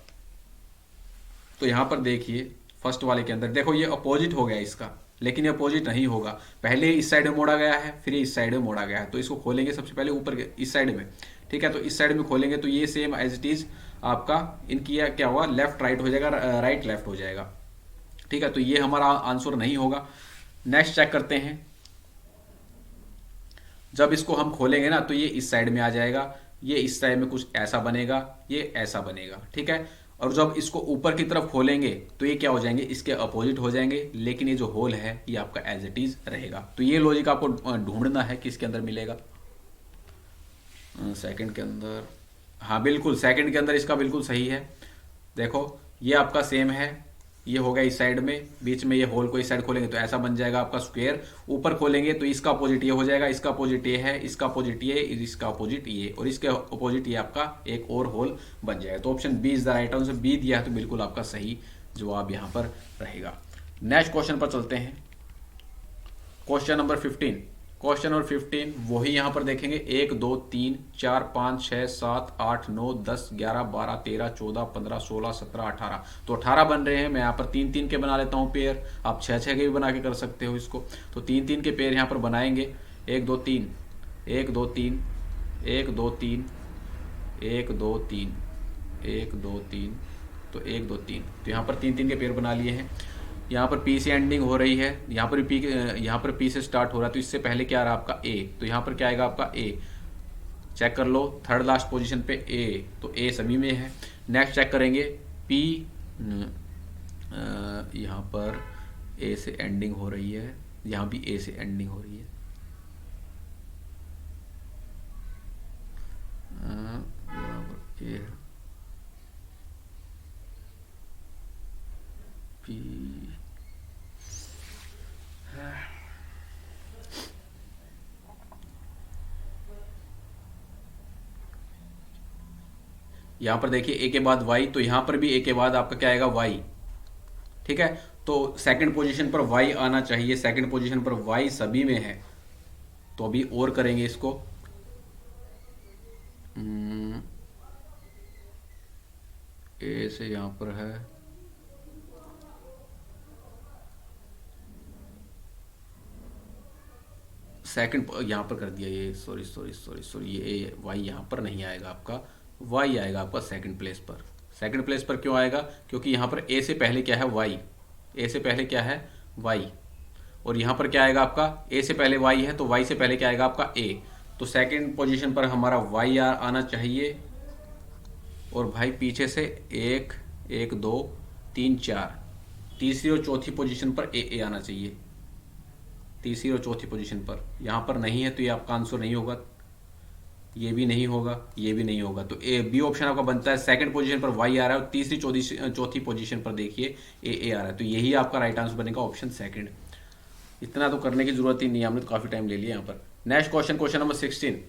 तो यहां पर देखिए फर्स्ट वाले के अंदर देखो ये अपोजिट हो गया इसका, लेकिन ये अपोजिट नहीं होगा। पहले इस साइड में मोड़ा गया है, फिर इस साइड में मोड़ा गया है, तो इसको खोलेंगे सबसे पहले ऊपर इस साइड में, ठीक है। तो इस साइड में खोलेंगे तो ये सेम एज इट इज आपका इनकी क्या होगा, लेफ्ट राइट हो जाएगा, राइट लेफ्ट हो जाएगा, ठीक है। तो ये हमारा आंसर नहीं होगा। नेक्स्ट चेक करते हैं, जब इसको हम खोलेंगे ना तो ये इस साइड में आ जाएगा, ये इस साइड में कुछ ऐसा बनेगा, ये ऐसा बनेगा, ठीक है। और जब इसको ऊपर की तरफ खोलेंगे तो ये क्या हो जाएंगे, इसके अपोजिट हो जाएंगे, लेकिन ये जो होल है ये आपका एज इट इज रहेगा। तो ये लॉजिक आपको ढूंढना है कि इसके अंदर मिलेगा। सेकंड के अंदर, हाँ बिल्कुल सेकंड के अंदर इसका बिल्कुल सही है। देखो ये आपका सेम है, ये हो गया इस साइड में, बीच में ये होल को इस साइड खोलेंगे तो ऐसा बन जाएगा आपका स्क्वायर। ऊपर खोलेंगे तो इसका अपोजिट ये हो जाएगा, इसका अपोजिट ये है, इसका अपोजिट ये, इसका अपोजिट ये, और इसके अपोजिट ये आपका एक और होल बन जाएगा। तो option B is the right answer. B दिया है तो बिल्कुल आपका सही जवाब यहाँ पर रहेगा। नेक्स्ट क्वेश्चन पर चलते हैं। Question number 15। क्वेश्चन नंबर 15 वही यहां पर देखेंगे, 1 2 3 4 5 6 7 8 9 10 11 12 13 14 15 16 17 18, तो 18 बन रहे हैं। मैं यहाँ पर 3 3 के बना लेता हूँ पेयर, आप 6 6 के भी बना के कर सकते हो इसको। तो 3 3 के पेयर यहाँ पर बनाएंगे, 1 2 3 1 2 3 1 2 3 1 2 3 1 2 3, तो 1 2 3, तो यहाँ पर 3 3 के पेयर बना लिए हैं। यहाँ पर पी से एंडिंग हो रही है, यहाँ पर पी, यहाँ पर पी से स्टार्ट हो रहा है, तो इससे पहले क्या आ रहा है आपका ए, तो यहाँ पर क्या आएगा आपका ए। चेक कर लो थर्ड लास्ट पोजीशन पे ए, तो ए सभी में है। नेक्स्ट चेक करेंगे पी, यहाँ पर ए से एंडिंग हो रही है, यहाँ भी ए से एंडिंग हो रही है। ए पी, यहां पर देखिए ए के बाद वाई, तो यहां पर भी ए के बाद आपका क्या आएगा वाई। ठीक है, तो सेकंड पोजीशन पर वाई आना चाहिए, सेकंड पोजीशन पर वाई सभी में है। तो अभी और करेंगे इसको, ए से यहां पर है, सेकंड यहां पर कर दिया ये, सॉरी सॉरी सॉरी सॉरी, ये वाई यहां पर नहीं आएगा आपका, वाई आएगा आपका सेकंड प्लेस पर। सेकंड प्लेस पर क्यों आएगा, क्योंकि यहां पर ए से पहले क्या है वाई, ए से पहले क्या है वाई, और यहां पर क्या आएगा आपका ए से पहले वाई है, तो वाई से पहले क्या आएगा आपका ए। तो सेकंड पोजीशन पर हमारा वाई आना चाहिए, और भाई पीछे से 1 1 2 3 4, तीसरी और चौथी पोजीशन पर ए आना चाहिए, तीसरी और चौथी पोजीशन पर। यहां पर नहीं है तो ये आपका आंसर नहीं होगा, ये भी नहीं होगा, ये भी नहीं होगा, तो ए बी ऑप्शन आपका बनता है। सेकंड पोजीशन पर वाई आ रहा है और तीसरी चौथी पोजीशन पर देखिए ए आ रहा है, तो यही आपका राइट आंसर बनेगा ऑप्शन सेकंड। इतना तो करने की जरूरत ही नहीं है, हमने तो काफी टाइम ले लिया यहाँ पर। Next question, question number 16।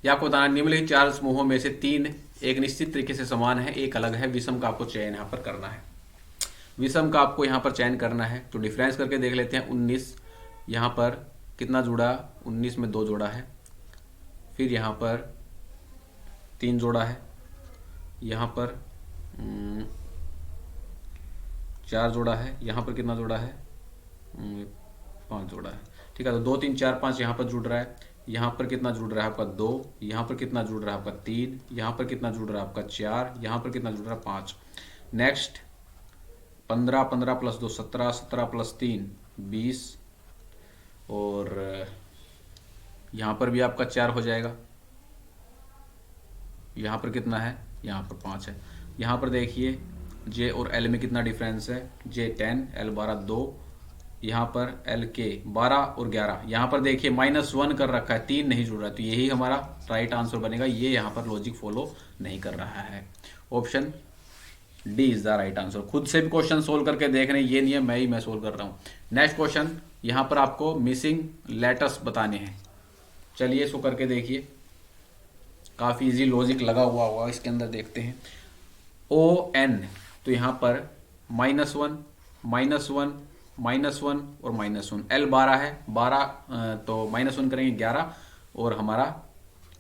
यह आपको बताना, निम्नलिखित 4 समूहों में से 3 एक निश्चित तरीके से समान है, एक अलग है, विषम का आपको चयन यहाँ पर करना है। विषम का आपको यहाँ पर चयन करना है, तो डिफरेंस करके देख लेते हैं। 19 यहाँ पर कितना जुड़ा, 19 में 2 जोड़ा है, फिर यहाँ पर 3 जोड़ा है, यहाँ पर 4 जोड़ा है, यहाँ पर कितना जोड़ा है 5 जोड़ा है। ठीक है, तो 2 3 4 5 यहाँ पर जुड़ रहा है, यहाँ पर कितना जुड़ रहा है आपका 2, यहाँ पर कितना जुड़ रहा है आपका 3, यहाँ पर कितना जुड़ रहा है आपका 4, यहाँ पर कितना जुड़ रहा है 5। नेक्स्ट 15 15 प्लस 2 17, 17 प्लस 3 20, और यहाँ पर भी आपका 4 हो जाएगा। यहाँ पर कितना है, यहाँ पर 5 है। यहाँ पर देखिए जे और एल में कितना डिफरेंस है, जे 10 एल 12 2, यहाँ पर एल के 12 और 11, यहाँ पर देखिए -1 कर रखा है, 3 नहीं जुड़ रहा है, तो यही हमारा राइट आंसर बनेगा। ये यहाँ पर लॉजिक फॉलो नहीं कर रहा है, option D is the right answer. खुद से भी क्वेश्चन सोल्व करके देख रहे हैं, ये नहीं है मैं सोल्व कर रहा हूँ। नेक्स्ट क्वेश्चन, यहाँ पर आपको मिसिंग लेटर्स बताने हैं, चलिए इसको करके देखिए, काफी इजी लॉजिक लगा हुआ होगा इसके अंदर। देखते हैं ओ एन, तो यहाँ पर -1 -1 -1 और -1, एल 12 है, 12 तो -1 करेंगे 11, और हमारा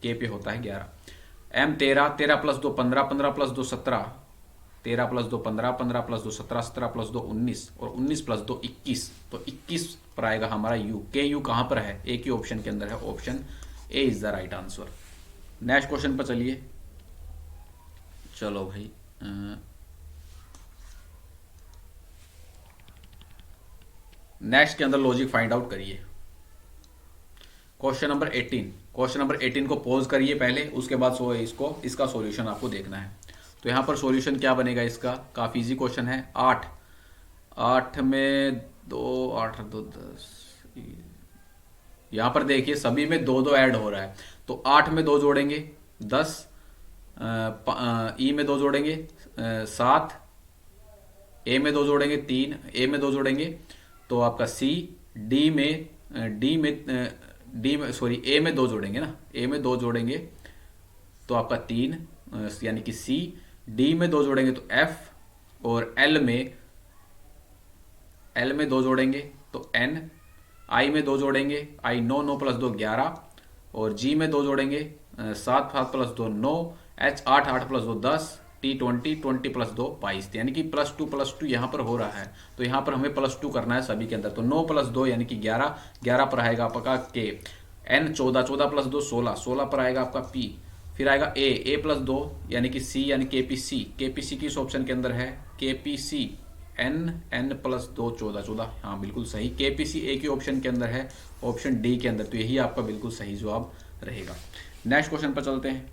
के पे होता है 11। एम 13, 13 plus 2 15, 15 plus 2 17, 13 plus 2 15, 15 plus 2 17, 17 plus 2 19, और 19 प्लस 2 21, तो 21 पर आएगा हमारा यू। के यू कहां पर है, एक ही ऑप्शन के अंदर है, option A is the right answer. Next question पर चलिए, चलो भाई नेक्स्ट के अंदर लॉजिक फाइंड आउट करिए। क्वेश्चन नंबर 18, क्वेश्चन नंबर 18 को पॉज करिए पहले, उसके बाद इसका सॉल्यूशन आपको देखना है। तो यहाँ पर सॉल्यूशन क्या बनेगा इसका, काफी इजी क्वेश्चन है। 8 में 2 8 2 10, यहाँ पर देखिए सभी में दो दो ऐड हो रहा है, तो 8 में दो जोड़ेंगे 10, ई में दो जोड़ेंगे 7, ए में दो जोड़ेंगे 3, ए में दो जोड़ेंगे तो आपका सी, डी में डी में सॉरी ए में दो जोड़ेंगे ना, ए में दो जोड़ेंगे तो आपका 3 यानी कि सी, डी में दो जोड़ेंगे तो एफ, और एल में दो जोड़ेंगे तो एन, आई में दो जोड़ेंगे आई 9, 9 प्लस 2 11, और जी में दो जोड़ेंगे 7, 7 plus 2 9, H 8, 8 plus 2 10, T 20, 20 plus 2 22, यानी कि प्लस टू यहाँ पर हो रहा है, तो यहाँ पर हमें +2 करना है सभी के अंदर, तो 9 प्लस 2 यानी कि 11, 11 पर आएगा आपका के, एन 14, 14 प्लस 2 16, 16 पर आएगा आपका पी, फिर आएगा ए प्लस 2 यानी कि सी यानी केपीसी, केपीसी किस ऑप्शन के अंदर है, केपीसी एन प्लस 2 14, 14, हाँ बिल्कुल सही, केपीसी ए के ऑप्शन के अंदर है, ऑप्शन डी के अंदर, तो यही आपका बिल्कुल सही जवाब रहेगा। नेक्स्ट क्वेश्चन पर चलते हैं।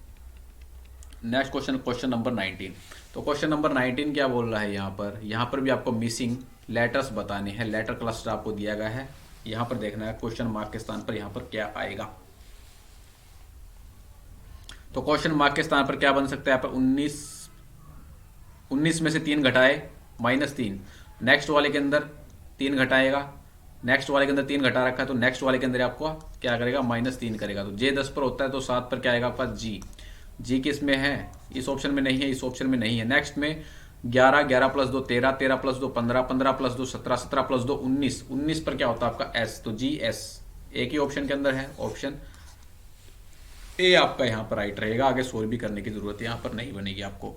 Next question, question number 19। तो क्वेश्चन नंबर 19 क्या बोल रहा है यहाँ पर भी आपको मिसिंग लेटर्स बताने हैं, लेटर क्लस्टर आपको दिया गया है, यहाँ पर देखना है क्वेश्चन मार्क के स्थान पर यहाँ पर क्या आएगा। तो क्वेश्चन मार्क के स्थान पर क्या बन सकता है, यहाँ पर 19 में से 3 घटाए -3, नेक्स्ट वाले के अंदर 3 घटाएगा, नेक्स्ट वाले के अंदर 3 घटा रखा है तो नेक्स्ट वाले के अंदर आपको क्या करेगा, -3 करेगा, तो जे 10 पर होता है तो 7 पर क्या आएगा आपका जी किस में है, इस ऑप्शन में नहीं है, इस ऑप्शन में नहीं है। नेक्स्ट में 11, 11 प्लस 2 13, 13 प्लस 2 15, 15 प्लस 2 17, 17 प्लस 2 19, 19 पर क्या होता है आपका एस, तो जी एस एक ही ऑप्शन के अंदर है, ऑप्शन ए आपका यहाँ पर राइट रहेगा, आगे सोल्व भी करने की जरूरत है यहाँ पर नहीं बनेगी आपको।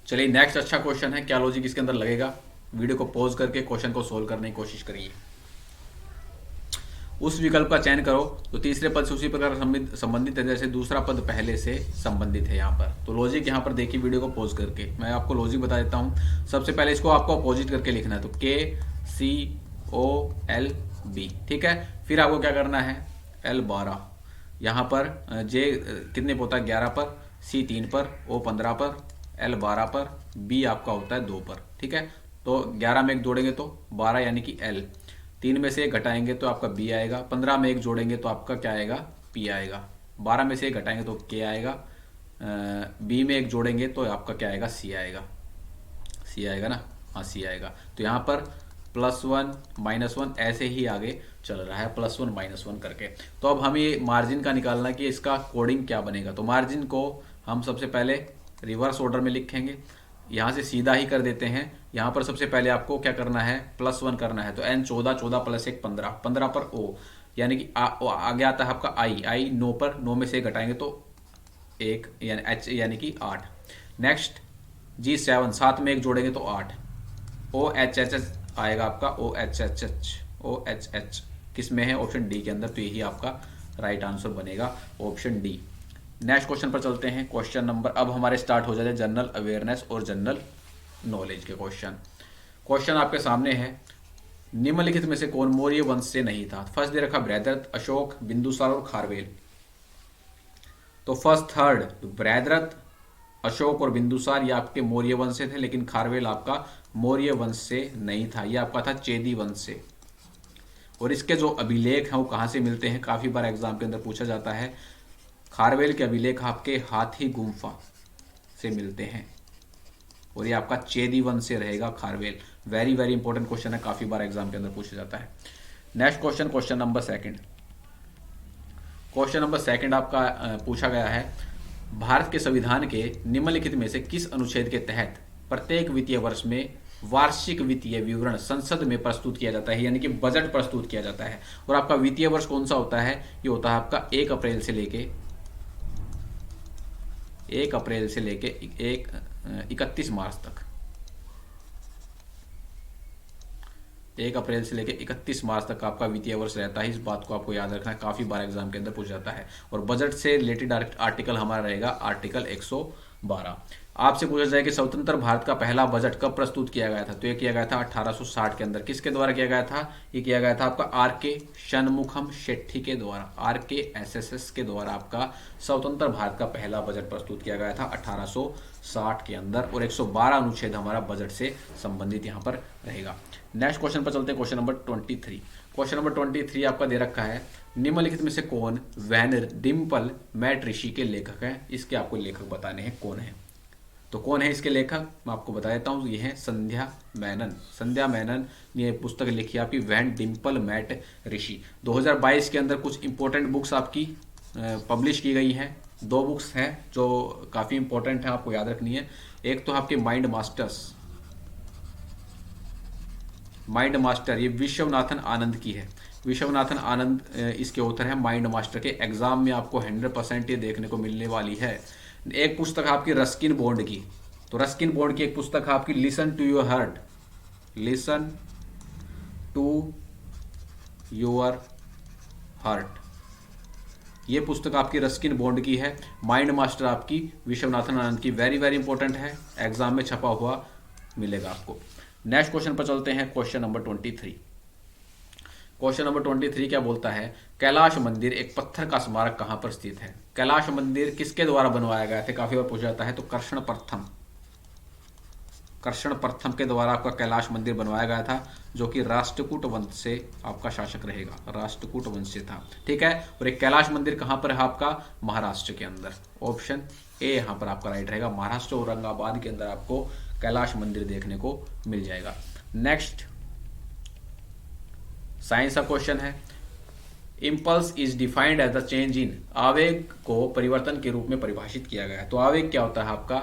चलिए नेक्स्ट अच्छा क्वेश्चन है, क्या लॉजिक इसके अंदर लगेगा, वीडियो को पॉज करके क्वेश्चन को सोल्व करने की कोशिश करिए। उस विकल्प का चयन करो तो तीसरे पद से उसी प्रकार संबंधित है जैसे दूसरा पद पहले से संबंधित है यहाँ पर। तो लॉजिक यहाँ पर देखिए वीडियो को पॉज करके, मैं आपको लॉजिक बता देता हूँ। सबसे पहले इसको आपको अपोजिट करके लिखना है, तो KCOL ठीक है। फिर आपको क्या करना है, L12 यहाँ पर J कितने पर होता है 11 पर, C 3 पर, O 15 पर, L 12 पर, B आपका होता है 2 पर, ठीक है। तो 11 में एक जोड़ेंगे तो 12 यानी कि L, 3 में से एक घटाएंगे तो आपका B आएगा, 15 में एक जोड़ेंगे तो आपका क्या आएगा P आएगा, 12 में से एक घटाएंगे तो K आएगा, B में एक जोड़ेंगे तो आपका क्या आएगा C आएगा, C आएगा ना, हाँ C आएगा। तो यहाँ पर +1 -1 ऐसे ही आगे चल रहा है, +1 -1 करके। तो अब हमें ये मार्जिन का निकालना है कि इसका कोडिंग क्या बनेगा। तो मार्जिन को हम सबसे पहले रिवर्स ऑर्डर में लिखेंगे, यहाँ से सीधा ही कर देते हैं। यहाँ पर सबसे पहले आपको क्या करना है, +1 करना है, तो n 14, 14 + 1 15, 15 पर O यानी कि आगे आता है आपका I 9 पर, 9 में से एक घटाएंगे तो 1 यानी H यानी कि 8। नेक्स्ट G 7, 7 में एक जोड़ेंगे तो 8, OHH आएगा आपका OHH किस में है, ऑप्शन डी के अंदर, तो यही आपका राइट आंसर बनेगा, ऑप्शन डी। नेक्स्ट क्वेश्चन पर चलते हैं, क्वेश्चन नंबर, अब हमारे स्टार्ट हो जाते हैं जनरल अवेयरनेस और जनरल नॉलेज के क्वेश्चन। क्वेश्चन आपके सामने है, निम्नलिखित में से कौन मौर्य वंश से नहीं था। फर्स्ट दे रखा बृहद्रथ, अशोक, बिंदुसार और खारवेल। तो फर्स्ट थर्ड बृहद्रथ, अशोक और बिंदुसार ये आपके मौर्य वंश से थे, लेकिन खारवेल आपका मौर्य वंश से नहीं था, ये आपका था चेदी वंश से। और इसके जो अभिलेख हैं वो कहाँ से मिलते हैं, काफी बार एग्जाम के अंदर पूछा जाता है। खारवेल के अभिलेख आपके हाथी गुम्फा से मिलते हैं, और ये आपका चेदी वंश से रहेगा Kharavela. Very very important question है, काफी बार एग्जाम के अंदर पूछा जाता है। Next question, question number second. Question number second आपका पूछा गया है, भारत के संविधान के निम्नलिखित में से किस अनुच्छेद के तहत प्रत्येक वित्तीय वर्ष में वार्षिक वित्तीय विवरण संसद में प्रस्तुत किया जाता है, यानी कि बजट प्रस्तुत किया जाता है। और आपका वित्तीय वर्ष कौन सा होता है, ये होता है आपका 1 अप्रैल से लेके 31 मार्च तक। 1 अप्रैल से लेके 31 मार्च तक आपका वित्तीय वर्ष रहता है, इस बात को आपको याद रखना है, काफी बार एग्जाम के अंदर पूछा जाता है। और बजट से रिलेटेड आर्टिकल हमारा रहेगा आर्टिकल 112। आपसे पूछा जाए कि स्वतंत्र भारत का पहला बजट कब प्रस्तुत किया गया था, तो ये किया गया था 1860 के अंदर। किसके द्वारा किया गया था, ये किया गया था आपका R.K. षणमुखम शेट्टी के द्वारा, RKSS के द्वारा आपका स्वतंत्र भारत का पहला बजट प्रस्तुत किया गया था 1860 के अंदर। और 112 अनुच्छेद हमारा बजट से संबंधित यहाँ पर रहेगा। नेक्स्ट क्वेश्चन पर चलते हैं, क्वेश्चन नंबर 23। क्वेश्चन नंबर 23 आपका दे रखा है, निम्नलिखित में से कौन वैन डिम्पल मैट ऋषि के लेखक हैं? इसके आपको लेखक बताने हैं कौन है। तो कौन है इसके लेखक, मैं आपको बता देता हूँ, ये है संध्या मेनन। संध्या मेनन ने ये पुस्तक लिखी आपकी वैन डिम्पल मैट ऋषि। 2022 के अंदर कुछ इंपॉर्टेंट बुक्स आपकी पब्लिश की गई हैं। दो बुक्स हैं जो काफ़ी इंपॉर्टेंट है, आपको याद रखनी है। एक तो आपके माइंड मास्टर, ये विश्वनाथन आनंद की है। विश्वनाथन आनंद इसके ऑथर है। माइंड मास्टर के एग्जाम में आपको 100% ये देखने को मिलने वाली है। एक पुस्तक आपकी रस्किन बॉन्ड की, तो रस्किन बॉन्ड की एक पुस्तक है आपकी listen to your heart, listen to your heart, ये पुस्तक आपकी रस्किन बॉन्ड की है। माइंड मास्टर आपकी विश्वनाथन आनंद की, वेरी वेरी इंपॉर्टेंट है, एग्जाम में छपा हुआ मिलेगा आपको। नेक्स्ट क्वेश्चन पर चलते हैं, क्वेश्चन नंबर 23। क्वेश्चन नंबर 23 क्या बोलता है, कैलाश मंदिर एक पत्थर का स्मारक कहां पर स्थित है? कैलाश मंदिर किसके द्वारा बनवाया गया था? काफी बार पूछा जाता है। तो कृष्ण प्रथम के द्वारा आपका कैलाश मंदिर बनवाया गया था, जो कि राष्ट्रकूट वंश से आपका शासक रहेगा, राष्ट्रकूट वंश से था। ठीक है। और एक कैलाश मंदिर कहां पर है आपका? महाराष्ट्र के अंदर। ऑप्शन ए यहां पर आपका राइट रहेगा। महाराष्ट्र औरंगाबाद के अंदर आपको कैलाश मंदिर देखने को मिल जाएगा। नेक्स्ट साइंस का क्वेश्चन है, impulse is defined as the change in, आवेग को परिवर्तन के रूप में परिभाषित किया गया है। तो आवेग क्या होता है आपका?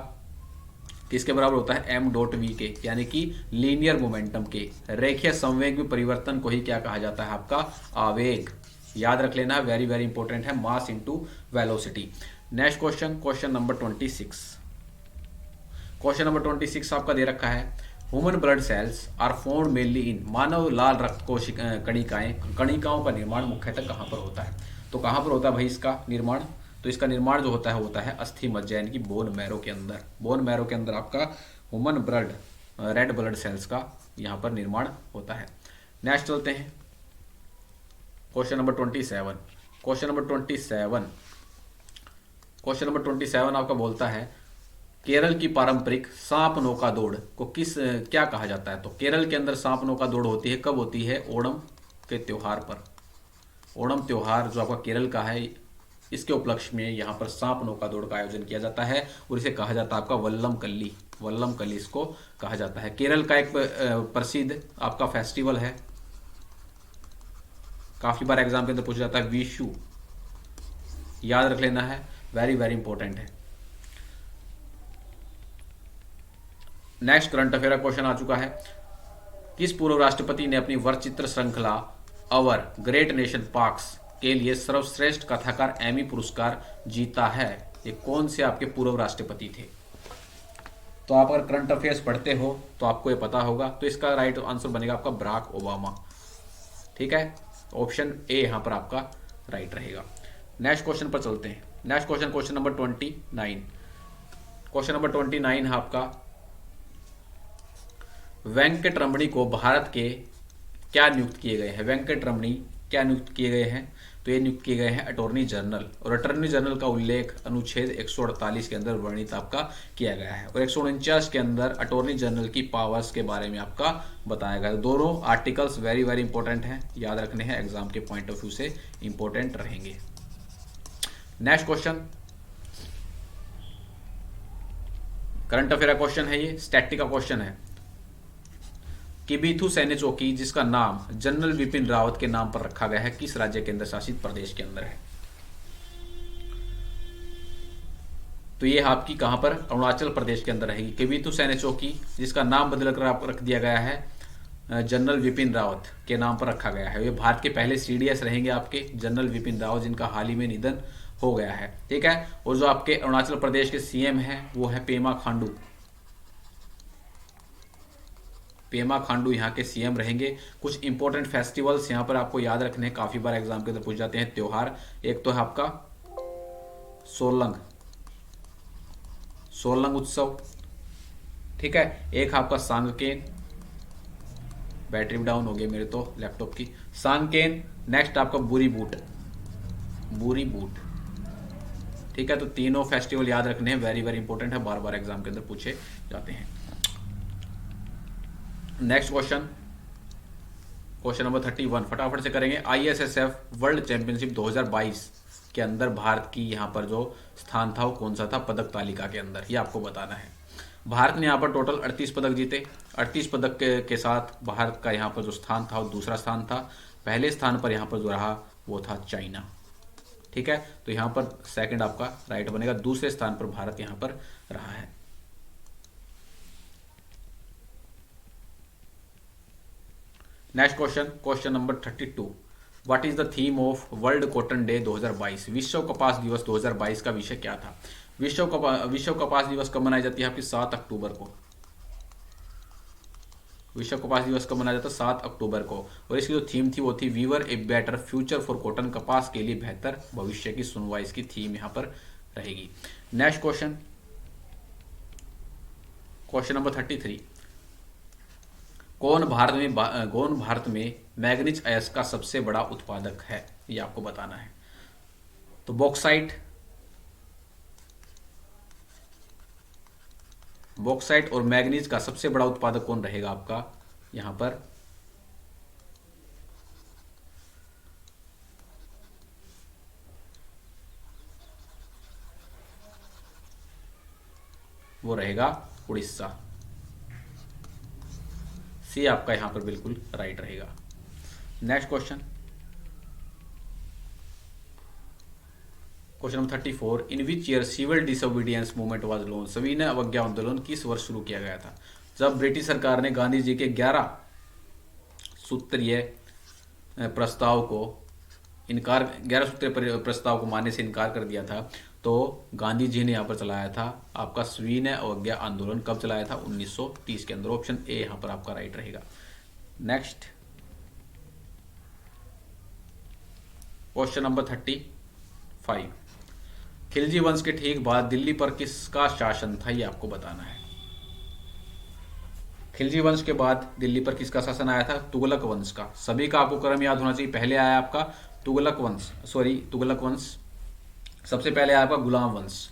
किसके बराबर होता है? एम डॉट वी के, यानी कि लीनियर मोमेंटम के रेखीय संवेग में परिवर्तन को ही क्या कहा जाता है? आपका आवेग। याद रख लेना, वेरी वेरी इंपॉर्टेंट है, mass into velocity. Next question, question number 26। क्वेश्चन नंबर 26 आपका दे रखा है, human blood cells are found mainly in, मानव लाल रक्त कणिकाओं का निर्माण मुख्यतः कहाँ पर होता है? तो कहाँ पर होता है भाई इसका निर्माण? तो इसका निर्माण जो होता है अस्थि मज्जा यानी कि बोन मैरो के अंदर। बोन मैरो के अंदर आपका human blood red blood cells का यहाँ पर निर्माण होता है। नेक्स्ट चलते हैं, क्वेश्चन नंबर 27। क्वेश्चन नंबर 27 आपका बोलता है, केरल की पारंपरिक सांप नौका दौड़ को क्या कहा जाता है? तो केरल के अंदर सांप नौका दौड़ होती है, कब होती है? ओणम के त्योहार पर। ओणम त्योहार जो आपका केरल का है, इसके उपलक्ष्य में यहाँ पर सांप नौका दौड़ का आयोजन किया जाता है और इसे कहा जाता है आपका वल्लम कल्ली इसको कहा जाता है। केरल का एक प्रसिद्ध आपका फेस्टिवल है, काफी बार एग्जाम के अंदर पूछा जाता है, विशु। याद रख लेना है, वेरी वेरी इंपॉर्टेंट है। नेक्स्ट करंट अफेयर क्वेश्चन आ चुका है, किस पूर्व राष्ट्रपति ने अपनी वरचित्र श्रृंखला अवर ग्रेट नेशन पार्क्स के लिए सर्वश्रेष्ठ कथाकार एमी पुरस्कार जीता है? ये कौन से आपके पूर्व राष्ट्रपति थे? तो आप अगर करंट अफेयर्स पढ़ते हो तो आपको ये पता होगा। तो इसका राइट आंसर बनेगा आपका बराक ओबामा। ठीक है, ऑप्शन ए यहां पर आपका राइट रहेगा। नेक्स्ट क्वेश्चन पर चलते हैं। Next question, question number 29। Question number 29 है आपका, वेंकट रमणी को भारत के क्या नियुक्त किए गए हैं? वेंकट रमणी क्या नियुक्त किए गए हैं? तो ये नियुक्त किए गए हैं अटॉर्नी जनरल, और अटॉर्नी जनरल का उल्लेख अनुच्छेद 148 के अंदर वर्णित आपका किया गया है, और 149 के अंदर अटॉर्नी जनरल की पावर्स के बारे में आपका बताया गया है। दोनों आर्टिकल्स वेरी वेरी इंपॉर्टेंट हैं, याद रखने हैं, एग्जाम के पॉइंट ऑफ व्यू से इंपॉर्टेंट रहेंगे। नेक्स्ट क्वेश्चन करंट अफेयर का क्वेश्चन है, ये स्टैटिक का क्वेश्चन है। किबीथू सैन्य चौकी जिसका नाम जनरल विपिन रावत के नाम पर रखा गया है, किस राज्य केंद्र शासित प्रदेश के अंदर है? तो ये आपकी कहां पर? अरुणाचल प्रदेश के अंदर रहेगी किबीथू सैन्य चौकी, जिसका नाम बदलकर रख दिया गया है जनरल विपिन रावत के नाम पर रखा गया है। ये भारत के पहले सीडीएस रहेंगे आपके जनरल विपिन रावत, जिनका हाल ही में निधन हो गया है। ठीक है, और जो आपके अरुणाचल प्रदेश के सीएम हैं वो है पेमा खांडू। पेमा खांडू यहाँ के सीएम रहेंगे। कुछ इंपॉर्टेंट फेस्टिवल्स यहाँ पर आपको याद रखने हैं, काफी बार एग्जाम के अंदर पूछ जाते हैं त्योहार। एक तो है आपका सोलंग उत्सव, ठीक है। एक आपका सांगकेन, बैटरी डाउन हो गई मेरे तो लैपटॉप की, सांगकेन। नेक्स्ट आपका बुरी बूट, ठीक है। तो तीनों फेस्टिवल याद रखने हैं, वेरी वेरी इंपॉर्टेंट है, बार बार एग्जाम के अंदर पूछे जाते हैं। नेक्स्ट क्वेश्चन, क्वेश्चन नंबर 31 फटाफट से करेंगे। ISSF वर्ल्ड चैंपियनशिप 2022 के अंदर भारत की यहाँ पर जो स्थान था वो कौन सा था पदक तालिका के अंदर, ये आपको बताना है। भारत ने यहाँ पर टोटल 38 पदक जीते। 38 पदक के साथ भारत का यहाँ पर जो स्थान था वो दूसरा स्थान था। पहले स्थान पर यहाँ पर जो रहा वो था चाइना। ठीक है, तो यहाँ पर सेकंड आपका राइट बनेगा। दूसरे स्थान पर भारत यहाँ पर रहा है। Next question, question number 32। What is the theme of world cotton day 2022? विश्व कपास दिवस 2022 का विषय क्या था? विश्व कपास दिवस कब मनाई जाती है आपकी? 7 अक्टूबर को। विश्व कपास दिवस कब मनाया जाता है? 7 अक्टूबर को। और इसकी जो थीम थी वो थी weaver a better future for cotton, कपास के लिए बेहतर भविष्य की सुनवाई इसकी थीम यहां पर रहेगी। Next question, question number 33। कौन भारत में मैग्नीज अयस्क का सबसे बड़ा उत्पादक है? ये आपको बताना है। तो बॉक्साइट और मैग्नीज का सबसे बड़ा उत्पादक कौन रहेगा आपका यहां पर? वो रहेगा उड़ीसा। सी आपका यहां पर बिल्कुल राइट रहेगा। Next question, question number 34। In which year civil disobedience movement was launch? सविनय अवज्ञा आंदोलन किस वर्ष शुरू किया गया था? जब ब्रिटिश सरकार ने गांधी जी के 11 सूत्रीय प्रस्ताव को 11 सूत्रीय प्रस्ताव को मानने से इनकार कर दिया था, तो गांधी जी ने यहां पर चलाया था आपका सविनय अवज्ञा आंदोलन। कब चलाया था? 1930 के अंदर। ऑप्शन ए यहां पर आपका राइट रहेगा। Next question number 35। खिलजी वंश के ठीक बाद दिल्ली पर किसका शासन था? ये आपको बताना है। खिलजी वंश के बाद दिल्ली पर किसका शासन आया था? तुगलक वंश का। सभी का आपको क्रम याद होना चाहिए। पहले आया आपका तुगलक वंश, सबसे पहले आया आपका गुलाम वंश।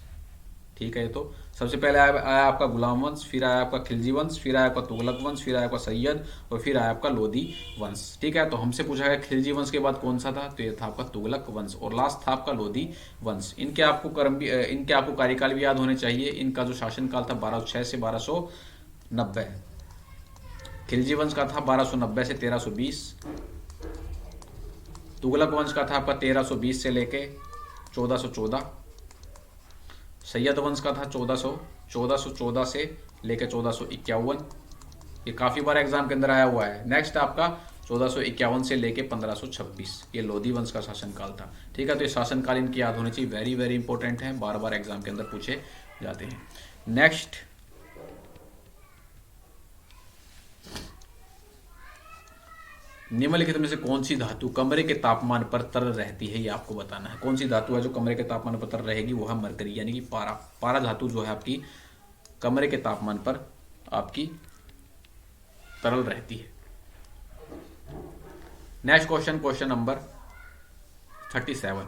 ठीक है, ये तो सबसे पहले आया आपका गुलाम वंश, फिर आया आपका खिलजी वंश, फिर आया आपका तुगलक वंश, फिर आया आपका सैयद, और फिर आया आपका लोधी वंश। ठीक है, तो हमसे पूछा गया खिलजी वंश के बाद कौन सा था? तो ये था आपका तुगलक वंश, और लास्ट था आपका लोधी वंश। इनके आपको कार्यकाल भी याद होने चाहिए। इनका जो शासनकाल था 1206 से 1290। खिलजी वंश का था 1290 से 1320। तुगलक वंश का था आपका 1320 से लेके 1414। सैयद वंश का था 1414 से लेकर 1451। ये काफी बार एग्जाम के अंदर आया हुआ है। नेक्स्ट आपका 1451 से लेके 1526, ये लोधी वंश का शासनकाल था। ठीक है, तो ये शासनकाल इनकी याद होनी चाहिए। वेरी वेरी इंपॉर्टेंट है, बार बार एग्जाम के अंदर पूछे जाते हैं। नेक्स्ट, निम्नलिखित में से कौन सी धातु कमरे के तापमान पर तरल रहती है? ये आपको बताना है। कौन सी धातु है जो कमरे के तापमान पर तरल रहेगी? वो है मरकरी, यानी कि पारा धातु जो है आपकी कमरे के तापमान पर आपकी तरल रहती है। Next question, question number 37।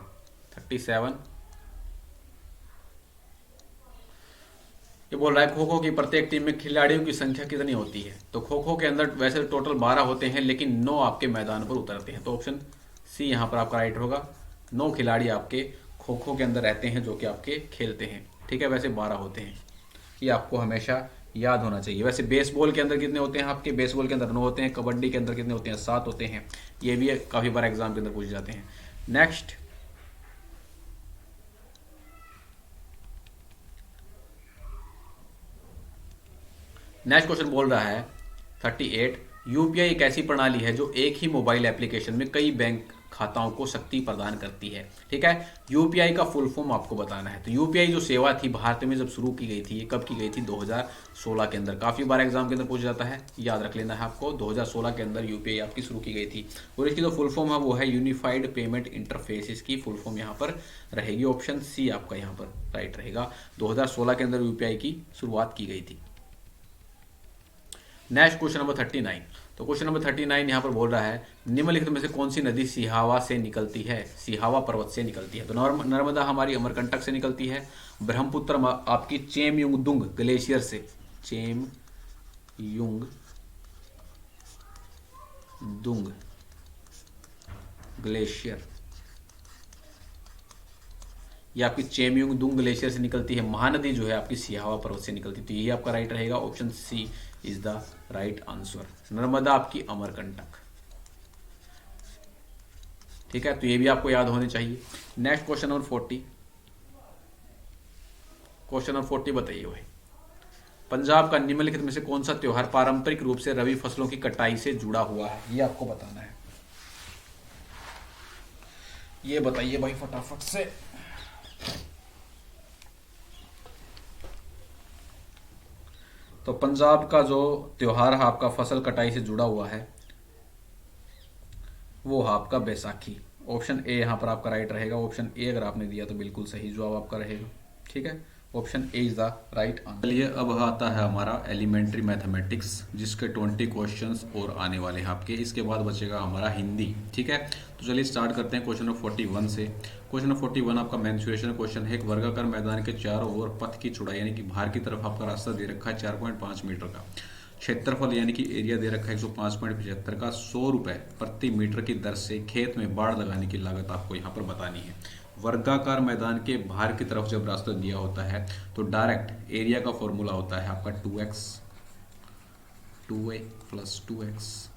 ये बोल रहा है खो खो की प्रत्येक टीम में खिलाड़ियों की संख्या कितनी होती है? तो खो खो के अंदर वैसे टोटल 12 होते हैं, लेकिन 9 आपके मैदान पर उतरते हैं। तो ऑप्शन सी यहां पर आपका राइट होगा। 9 खिलाड़ी आपके खो खो के अंदर रहते हैं जो कि आपके खेलते हैं। ठीक है, वैसे 12 होते हैं, ये आपको हमेशा याद होना चाहिए। वैसे बेसबॉल के अंदर कितने होते हैं आपके? बेसबॉल के अंदर 9 होते हैं। कबड्डी के अंदर कितने होते हैं? 7 होते हैं। ये भी काफी बार एग्जाम के अंदर पूछे जाते हैं। नेक्स्ट क्वेश्चन बोल रहा है 38। यूपीआई एक ऐसी प्रणाली है जो एक ही मोबाइल एप्लीकेशन में कई बैंक खाताओं को शक्ति प्रदान करती है। ठीक है, यूपीआई का फुल फॉर्म आपको बताना है। तो यूपीआई जो सेवा थी भारत में जब शुरू की गई थी, ये कब की गई थी? 2016 के अंदर। काफी बार एग्जाम के अंदर पूछा जाता है, याद रख लेना है आपको। 2016 के अंदर यूपीआई आपकी शुरू की गई थी, और इसकी जो फुल फॉर्म है वो है यूनिफाइड पेमेंट इंटरफेस। इसकी फुल फॉर्म यहाँ पर रहेगी। ऑप्शन सी आपका यहाँ पर राइट रहेगा। 2016 के अंदर यूपीआई की शुरुआत की गई थी। Next question number 39। तो क्वेश्चन नंबर 39 यहां पर बोल रहा है निम्नलिखित में से कौन सी नदी सिहावा से निकलती है? सिहावा पर्वत से निकलती है। तो नर्मदा हमारी अमरकंटक से निकलती है। ब्रह्मपुत्र आपकी चेमयुंगदुंग ग्लेशियर से, चेमयुंगदुंग ग्लेशियर, ये आपकी चेमयुंगदुंग ग्लेशियर से निकलती है। महानदी जो है आपकी सियावा पर्वत से निकलती है। तो यही आपका राइट रहेगा, option C is the right answer. Narmada आपकी अमरकंटक। ठीक है, तो ये भी आपको याद होने चाहिए। Next question number 40। Question number 40 बताइए भाई, पंजाब का निम्नलिखित में से कौन सा त्योहार पारंपरिक रूप से रबी फसलों की कटाई से जुड़ा हुआ है? ये आपको बताना है। ये बताइए भाई फटाफट से। तो पंजाब का जो त्योहार है आपका फसल कटाई से जुड़ा हुआ है वो है आपका बैसाखी। ऑप्शन ए यहाँ पर आपका राइट रहेगा। ऑप्शन ए अगर आपने दिया तो बिल्कुल सही जवाब आपका रहेगा। ठीक है, option A is the right answer. चलिए अब आता है हमारा एलिमेंट्री मैथमेटिक्स, जिसके 20 क्वेश्चंस और आने वाले हैं आपके। इसके बाद बचेगा हमारा हिंदी। ठीक है, तो चलिए स्टार्ट करते हैं क्वेश्चन नंबर 41 से। क्वेश्चन नंबर 41 आपका मेंसुरेशन क्वेश्चन है। एक वर्गाकार मैदान के चारों ओर पथ की चौड़ाई यानी कि बाहर की तरफ आपका रास्ता दे रखा है 4.5 मीटर का। क्षेत्रफल यानी कि एरिया दे रखा है 105.75 का। 100 रुपए प्रति मीटर की दर से खेत में बाड़ लगाने की लागत आपको यहाँ पर बतानी है। वर्गाकार मैदान के बाहर की तरफ जब रास्ता दिया होता है तो डायरेक्ट एरिया का फॉर्मूला होता है आपका 2x, 2a प्लस 2x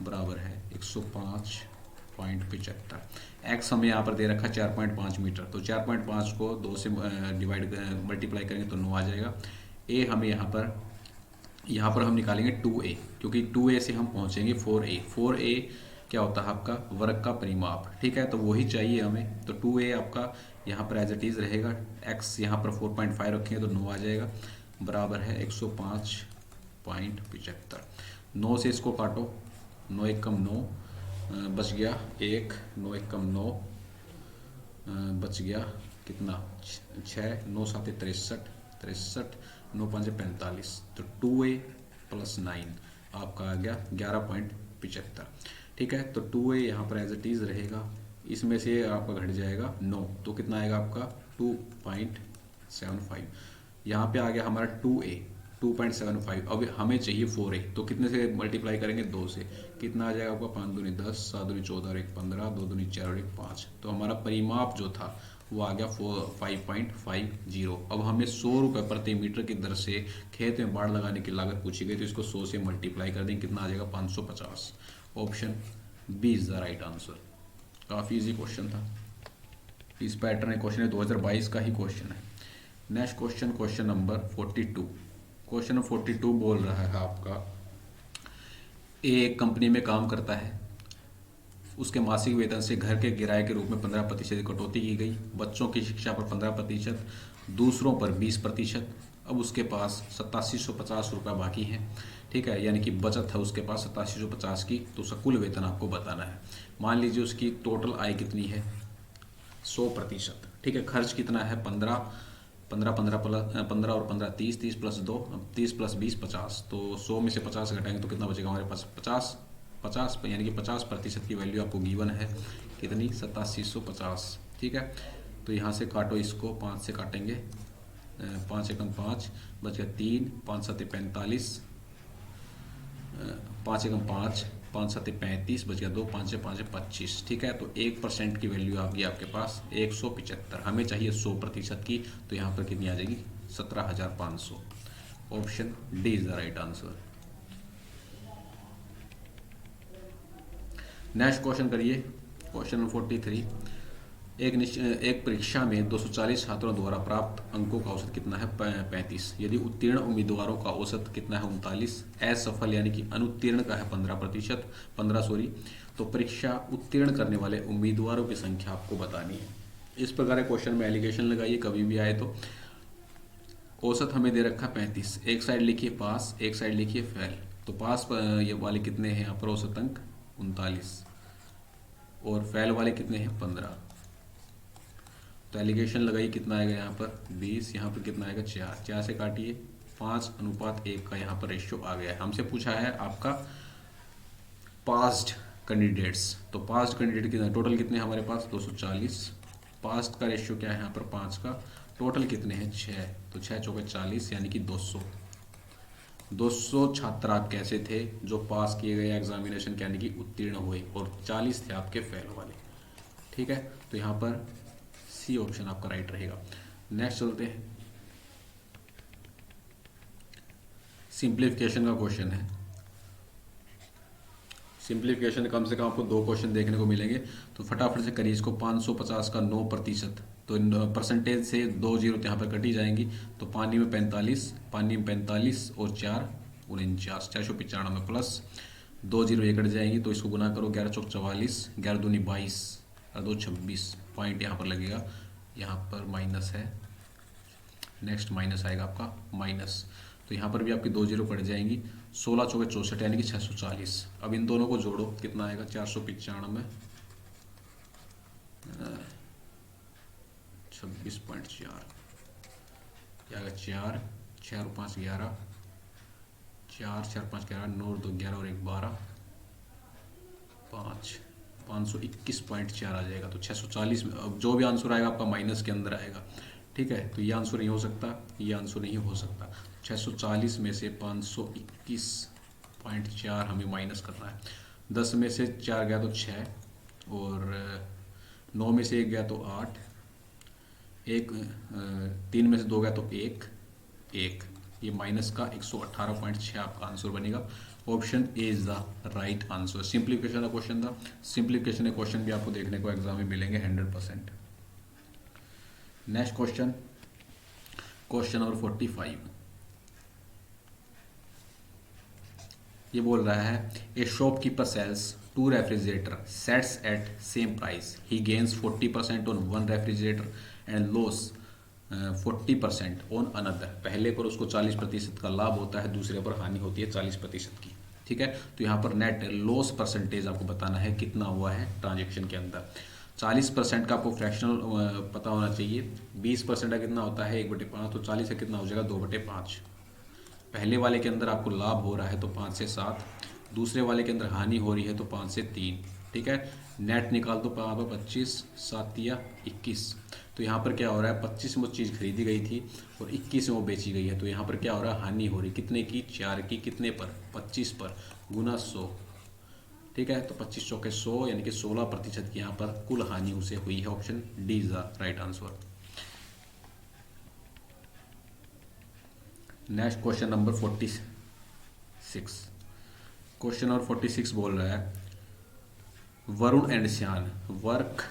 बराबर है 105.75। x हमें यहाँ पर दे रखा है 4.5 मीटर, तो 4.5 को 2 से डिवाइड मल्टीप्लाई करेंगे तो 9 आ जाएगा। a हमें यहाँ पर हम निकालेंगे 2a, क्योंकि 2a से हम पहुँचेंगे 4a। 4a क्या होता है आपका वर्ग का परिमाप। ठीक है, तो वही चाहिए हमें। तो 2a आपका यहाँ पर एज इट इज़ रहेगा। x यहाँ पर 4.5 रखेंगे तो 9 आ जाएगा, बराबर है 105.75। 9 से इसको काटो, 9 एक कम 9 बच गया 1, 9 एक कम 9 बच गया कितना 6, 9 7 63, 9 5 45। तो 2a प्लस 9 आपका आ गया 11.75। ठीक है, तो 2a यहाँ पर एज इट इज़ रहेगा। इसमें से आपका घट जाएगा 9, तो कितना आएगा आपका 2.75। यहाँ पे आ गया हमारा 2a 2.75। अब हमें चाहिए 4a, तो कितने से मल्टीप्लाई करेंगे 2 से, कितना आ जाएगा आपका 5 दूनी 10, 7 दूनी 14 और 1 15, 2 दूनी 4 और 1 5। तो हमारा परिमाप जो था वो आ गया 5.50। अब हमें 100 रुपये प्रति मीटर की दर से खेत में बाड़ लगाने की लागत पूछी गई, तो इसको 100 से मल्टीप्लाई कर देंगे, कितना आ जाएगा 550। Option B is the right answer. काफ़ी इजी क्वेश्चन था। इस पैटर्न क्वेश्चन है, 2022 का ही क्वेश्चन है। Next question, question number 42। Question number 42 बोल रहा है आपका, एक कंपनी में काम करता है, उसके मासिक वेतन से घर के किराए के रूप में 15% कटौती की गई। बच्चों की शिक्षा पर 15%, दूसरों पर 20%। अब उसके पास 8750 रुपये बाकी हैं। ठीक है, यानी कि बचत है उसके पास 8750 की। तो उसका कुल वेतन आपको बताना है। मान लीजिए उसकी टोटल आय कितनी है 100%। ठीक है, खर्च कितना है 15 15 15 प्लस 15 और 15 30, 30 प्लस 2 30 प्लस 20 50। तो 100 में से 50 घटाएंगे तो कितना बचेगा हमारे पास 50 यानी कि 50% की वैल्यू आपको गिवन है कितनी 8750। ठीक है, तो यहाँ से काटो इसको, 5 से काटेंगे, 5 एकम 5 बच गया 3, 5 7 45, 5 एकम 5, 5 7 35 बच गया 2, 5 से 5 25। ठीक है, तो 1% की वैल्यू आ गई आपके पास 175। हमें चाहिए 100% की, तो यहाँ पर कितनी आ जाएगी 17,500। Option D is the right answer. Next question करिए, क्वेश्चन नंबर 43। एक परीक्षा में 240 छात्रों द्वारा प्राप्त अंकों का औसत कितना है 35। यदि उत्तीर्ण उम्मीदवारों का औसत कितना है 39, असफल यानी कि अनुत्तीर्ण का है 15%, तो परीक्षा उत्तीर्ण करने वाले उम्मीदवारों की संख्या आपको बतानी है। इस प्रकार क्वेश्चन में एलिगेशन लगाइए कभी भी आए तो। औसत हमें दे रखा 35, एक साइड लिखिए पास, एक साइड लिखिए फेल। तो पास ये वाले कितने हैं यहाँ पर औसत अंक 39 और फेल वाले कितने हैं 15। तो एलिगेशन लगाइए, कितना आएगा यहाँ पर 20, यहाँ पर कितना आएगा 4, 4 से काटिए 5:1 का यहाँ पर रेशियो आ गया है। हमसे पूछा है आपका पास्ड कैंडिडेट्स, तो पास्ड कैंडिडेट कितना टोटल कितने हैं हमारे पास 240। पास्ट का रेशियो क्या है यहाँ पर 5 का, टोटल कितने हैं 6, तो 6 चौके 40 यानी कि 200। 200 छात्र आप कैसे थे जो पास किए गए एग्जामिनेशन के, यानी कि उत्तीर्ण हुए, और 40 थे आपके फेल वाले। ठीक है, तो यहाँ पर सी ऑप्शन आपका राइट रहेगा। नेक्स्ट चलते हैं, सिंप्लीफिकेशन का क्वेश्चन है। सिंप्लीफिकेशन कम से कम आपको 2 क्वेश्चन देखने को मिलेंगे, तो फटाफट से करिए इसको। 550 का 9%, तो परसेंटेज से 2 जीरो यहाँ पर कटी जाएंगी, तो पानी में 45, पानी में 45 और 4 49, 495 प्लस 2 जीरो ये कट जाएंगी, तो इसको गुना करो, 11 चौक 44, 11 दूनी 22 और 2 26, पॉइंट यहाँ पर लगेगा, यहाँ पर माइनस है, नेक्स्ट माइनस आएगा आपका माइनस, तो यहाँ पर भी आपकी 2 जीरो कट जाएंगी, 16 चौके 64 यानी कि 640। अब इन दोनों को जोड़ो, कितना आएगा, 495 26.4, क्या आएगा 4 6 और 5 11, 4 4 5 11, 9 2 11 और 1 12, 5 521.4 आ जाएगा। तो 640 में अब जो भी आंसर आएगा आपका माइनस के अंदर आएगा। ठीक है, तो ये आंसर नहीं हो सकता, ये आंसर नहीं हो सकता। 640 में से 521.4 हमें माइनस करना है। 10 में से 4 गया तो 6, और 9 में से 1 गया तो 8, 3 में से 2 गया तो 1, ये माइनस का 118.6 आपका आंसर बनेगा। Option A is the right answer. Simplification का क्वेश्चन था, सिंप्लीफिकेशन के क्वेश्चन भी आपको देखने को एग्जाम में मिलेंगे 100%। नेक्स्ट क्वेश्चन, क्वेश्चन नंबर 45, ये बोल रहा है a shopkeeper sells 2 refrigerator sets at same price, he gains 40% on 1 refrigerator and loss 40% on another. पहले पर उसको 40% का लाभ होता है, दूसरे पर हानि होती है 40% की। ठीक है, तो यहाँ पर नेट लॉस परसेंटेज आपको बताना है कितना हुआ है ट्रांजेक्शन के अंदर। 40% का आपको फ्रैक्शनल पता होना चाहिए, 20% का कितना होता है 1/5, तो 40 का कितना हो जाएगा 2/5। पहले वाले के अंदर आपको लाभ हो रहा है तो 5 से 7, दूसरे वाले के अंदर हानि हो रही है तो 5 से 3। ठीक है, नेट निकाल दो, 25 7 या 21, तो यहाँ पर क्या हो रहा है 25 में वो चीज़ खरीदी गई थी और 21 में वो बेची गई है, तो यहाँ पर क्या हो रहा है हानि हो रही, कितने की 4 की, कितने पर 25 पर, गुना 100। ठीक है, तो 25 चौके 100 यानी कि 16% की यहाँ पर कुल हानि उसे हुई है। Option D is the right answer. Next question number 46, question number 46 बोल रहा है Varun and Shyan work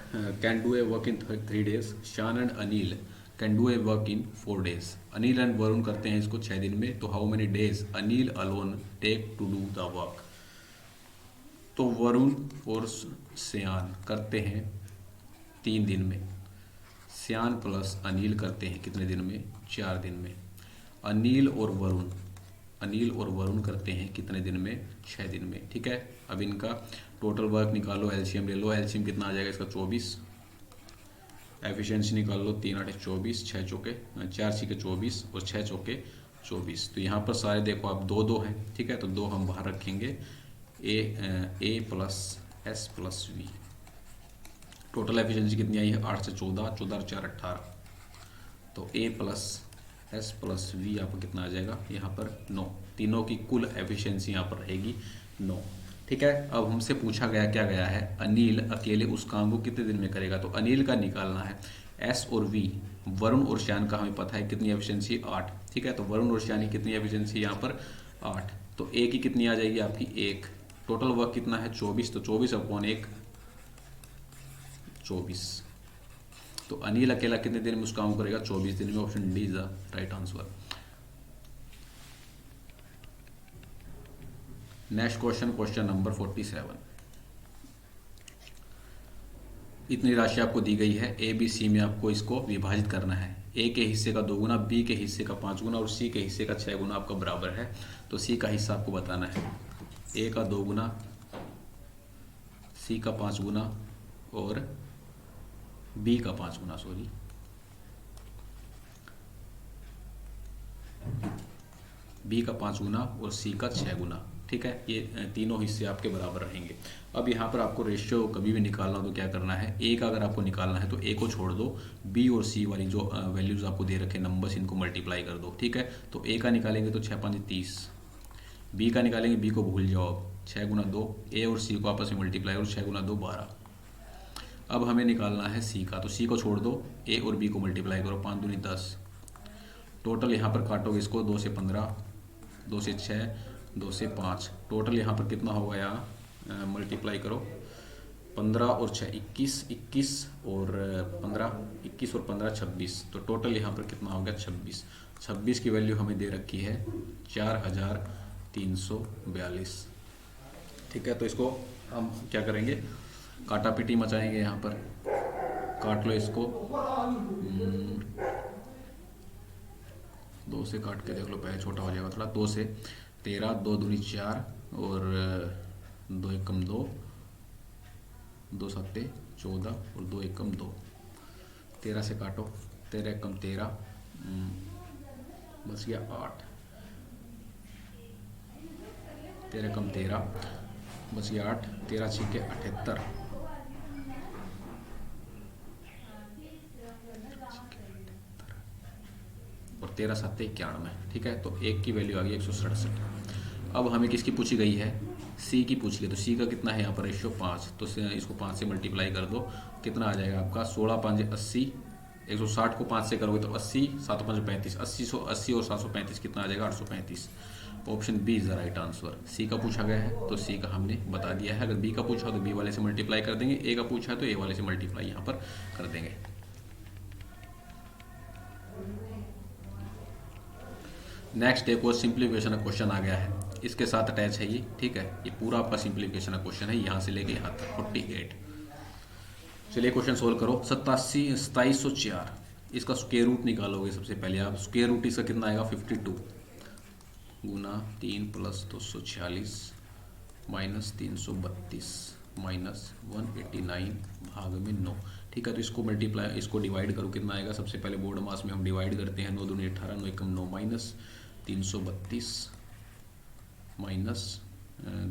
can do a work in 3 days, Shyan and Anil can do a work in 4 days। Anil and Varun करते हैं इसको 6 दिन में, तो how many days Anil alone take to do the work. तो वरुण और श्यान करते हैं 3 दिन में, श्यान प्लस अनिल करते हैं कितने दिन में 4 दिन में, अनिल और वरुण करते हैं कितने दिन में 6 दिन में। ठीक है, अब इनका टोटल वर्क निकालो, एलसीएम ले लो, एलसीएम कितना आ जाएगा इसका 24, एफिशिएंसी निकाल लो, 3 8 24, 6 चौके 4 6 24 और 6 चौके 24। तो यहाँ पर सारे देखो आप 2 2 हैं। ठीक है, तो 2 हम बाहर रखेंगे, A plus S plus V. Total efficiency कितनी आई है 8 से 14, 14 और 4 18, तो ए प्लस एस प्लस वी आपको कितना आ जाएगा यहाँ पर 9। तीनों की कुल एफिशिएंसी यहाँ पर रहेगी 9। ठीक है, अब हमसे पूछा गया क्या गया है, अनिल अकेले उस काम को कितने दिन में करेगा, तो अनिल का निकालना है। एस और वी, वरुण और श्यान का हमें पता है कितनी एफिशिएंसी 8। ठीक है, तो वरुण और श्यान की कितनी एफिशिएंसी यहाँ पर 8, तो ए की कितनी आ जाएगी आपकी 1। टोटल वर्क कितना है 24, तो 24/1 24। तो अनिल अकेला कितने दिन में उस काम करेगा 24 दिन में। Option D is the right answer. Next question, question number 47, इतनी राशि आपको दी गई है, ए बी सी में आपको इसको विभाजित करना है। ए के हिस्से का 2 गुना, बी के हिस्से का 5 गुना और सी के हिस्से का 6 गुना आपका बराबर है। तो सी का हिस्सा आपको बताना है, ए का 2 गुना, सी का 5 गुना और बी का 5 गुना, बी का 5 गुना और सी का 6 गुना। ठीक है, ये तीनों हिस्से आपके बराबर रहेंगे। अब यहाँ पर आपको रेशियो कभी भी निकालना हो तो क्या करना है, ए का अगर आपको निकालना है तो ए को छोड़ दो, बी और सी वाली जो वैल्यूज आपको दे रखे नंबर्स इनको मल्टीप्लाई कर दो। ठीक है, तो ए का निकालेंगे तो 6 5 30, बी का निकालेंगे, बी को भूल जाओ अब, 6 × 2, ए और सी को आपस में मल्टीप्लाई करो, 6 × 2 12। अब हमें निकालना है सी का, तो सी को छोड़ दो, ए और बी को मल्टीप्लाई करो, 5 दूनी 10। टोटल यहाँ पर काटोगे इसको, 2 से 15, 2 से 6, 2 से 5, टोटल यहाँ पर कितना होगा, यहाँ मल्टीप्लाई करो, 15 और 6 21, 21 और 15, 21 और 15 26, तो टोटल यहाँ पर कितना हो गया 26। 26 की वैल्यू हमें दे रखी है 4342। ठीक है, तो इसको हम क्या करेंगे, काटा पीटी मचाएंगे, यहाँ पर काट लो इसको, 2 से काट के देख लो, पहले छोटा हो जाएगा थोड़ा, 2 से 13, 2 दूनी 4 और 2 एकम 2, 2 सत्ते 14 और 2 एकम 2, 13 से काटो, 13 एकम 13, बच गया 8, 13 एकम 13, बच गया 8, 13 छिके 78 और 13 सत्ते 91। ठीक है, तो एक की वैल्यू आ गई 167। अब हमें किसकी पूछी गई है, सी की पूछ गई, तो सी का कितना है यहाँ पर रेशियो 5, तो इसको 5 से मल्टीप्लाई कर दो, कितना आ जाएगा आपका 16 5 80, 160 को 5 से करोगे तो 80, 7 5 35, 80 और 735 कितना आ जाएगा 835। Option B is the right answer. C का पूछा गया है तो सी का हमने बता दिया है, अगर बी का पूछा तो बी वाले से मल्टीप्लाई कर देंगे, ए का पूछा है तो ए वाले से मल्टीप्लाई यहाँ पर कर देंगे। नेक्स्ट एक और सिंप्लीफिकेशन का क्वेश्चन आ गया है, इसके साथ अटैच है ये। ठीक है, ये पूरा आपका सिंप्लीफिकेशन का क्वेश्चन है, यहाँ से लेके यहाँ तक 48। चलिए क्वेश्चन सोल्व करो। 2704, इसका स्क्वायर रूट निकालोगे सबसे पहले आप। स्क्वायर रूट इसका कितना आएगा 52 गुना 3 प्लस 246 माइनस 332 माइनस 189 भाग में 9। ठीक है, तो इसको मल्टीप्लाई, इसको डिवाइड करो, कितना आएगा। सबसे पहले बोर्ड मास में हम डिवाइड करते हैं, 9 दूनी 18, 9 एकम 9 माइनस 332 माइनस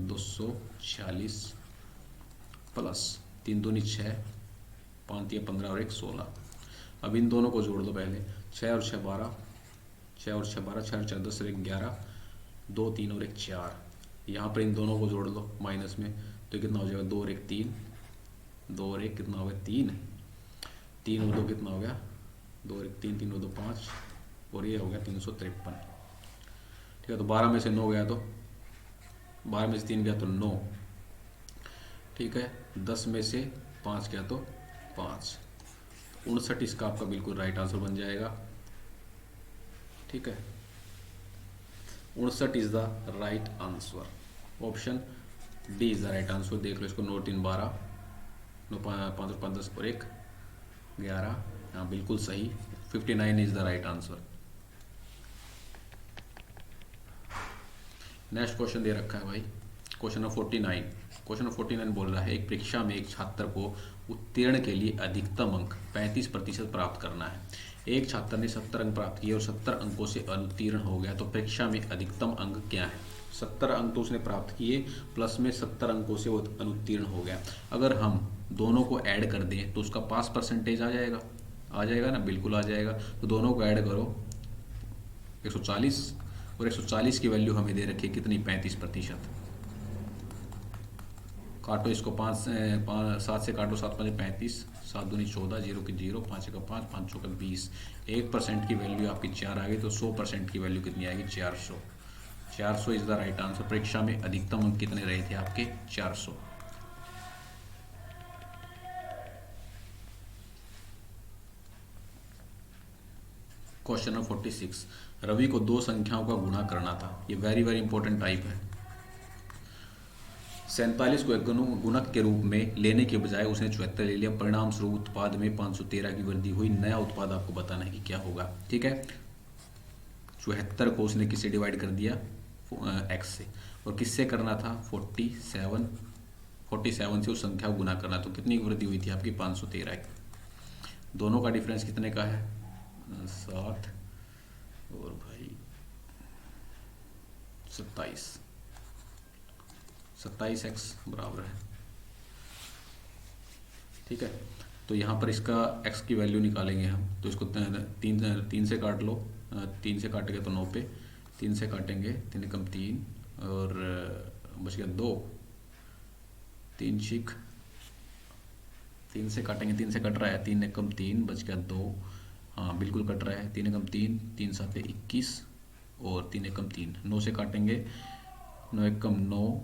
246 प्लस 3 दूनी 6, 5 या 15 और 1 16। अब इन दोनों को जोड़ दो पहले, 6 और 6 12, 6 और 6 12, 6 और 4 10 और 1 11, 2 3 और 1 4। यहाँ पर इन दोनों को जोड़ दो माइनस में, तो कितना हो जाएगा 2 और 1 3, 2 और 1 कितना हो गया 3, 3 और 2 कितना हो गया 2 और 1 3, 3 और 2 5 और ये हो गया 353। ठीक है, तो 12 में से 9 गया तो 12 में से 3 गया तो 9। ठीक है, 10 में से 5 गया तो 5, 59 इसका आपका बिल्कुल राइट आंसर बन जाएगा। ठीक है, 59 is the right answer. Option D is the right answer. देख लो इसको, 9 3 12, 9 5 और 5 10 और 1 11, हाँ बिल्कुल सही, 59 is the right answer. Next question दे रखा है भाई, क्वेश्चन नंबर 49। क्वेश्चन नंबर 49 बोल रहा है, एक परीक्षा में एक छात्र को उत्तीर्ण के लिए अधिकतम अंक 35% प्राप्त करना है। एक छात्र ने 70 अंक प्राप्त किए और 70 अंकों से अनुत्तीर्ण हो गया, तो परीक्षा में अधिकतम अंक क्या है। 70 अंक तो उसने प्राप्त किए, प्लस में 70 अंकों से वो अनुत्तीर्ण हो गया। अगर हम दोनों को ऐड कर दें तो उसका पास परसेंटेज आ जाएगा ना, बिल्कुल आ जाएगा। तो दोनों को ऐड करो, 140 और 140 की वैल्यू हमें दे रखी है कितनी 35%। काटो इसको, 7 से काटो, 7 5 35, 7 दूनी 14, 0 की 0, 5 का 5, 5 चौका 20। 1% की वैल्यू आपकी 4 आ गई, तो 100% की वैल्यू कितनी आएगी 400। 400 इज द राइट आंसर। परीक्षा में अधिकतम अंक कितने रहे थे आपके 400। क्वेश्चन नंबर 46, रवि को 2 संख्याओं का गुणा करना था। ये वेरी वेरी इंपॉर्टेंट टाइप है। 47 को एक गुणक के रूप में लेने के बजाय उसने 74 ले लिया। परिणाम स्वरूप उत्पाद में 513 की वृद्धि हुई। नया उत्पाद आपको बताना है कि क्या होगा। ठीक है, 74 को उसने किससे डिवाइड कर दिया, एक्स से, और किससे करना था 47 से उस संख्या को गुना करना। तो कितनी वृद्धि हुई थी आपकी 513 की। दोनों का डिफरेंस कितने का है 7 और भाई 27x बराबर है। ठीक है, तो यहाँ पर इसका x की वैल्यू निकालेंगे हम। तो इसको 3 से काट लो, 3 से काटेंगे तो 9 पे, 3 से काटेंगे 3 कम 3, और बच गया 2, 3 छिक, 3 से काटेंगे, 3 से कट रहा है, 3 एकम 3, बच गया 2। हाँ बिल्कुल कट रहा है, 3 एकम 3, 3 सात 21 और 3 एकम 3, 9 से काटेंगे, 9 एकम 9,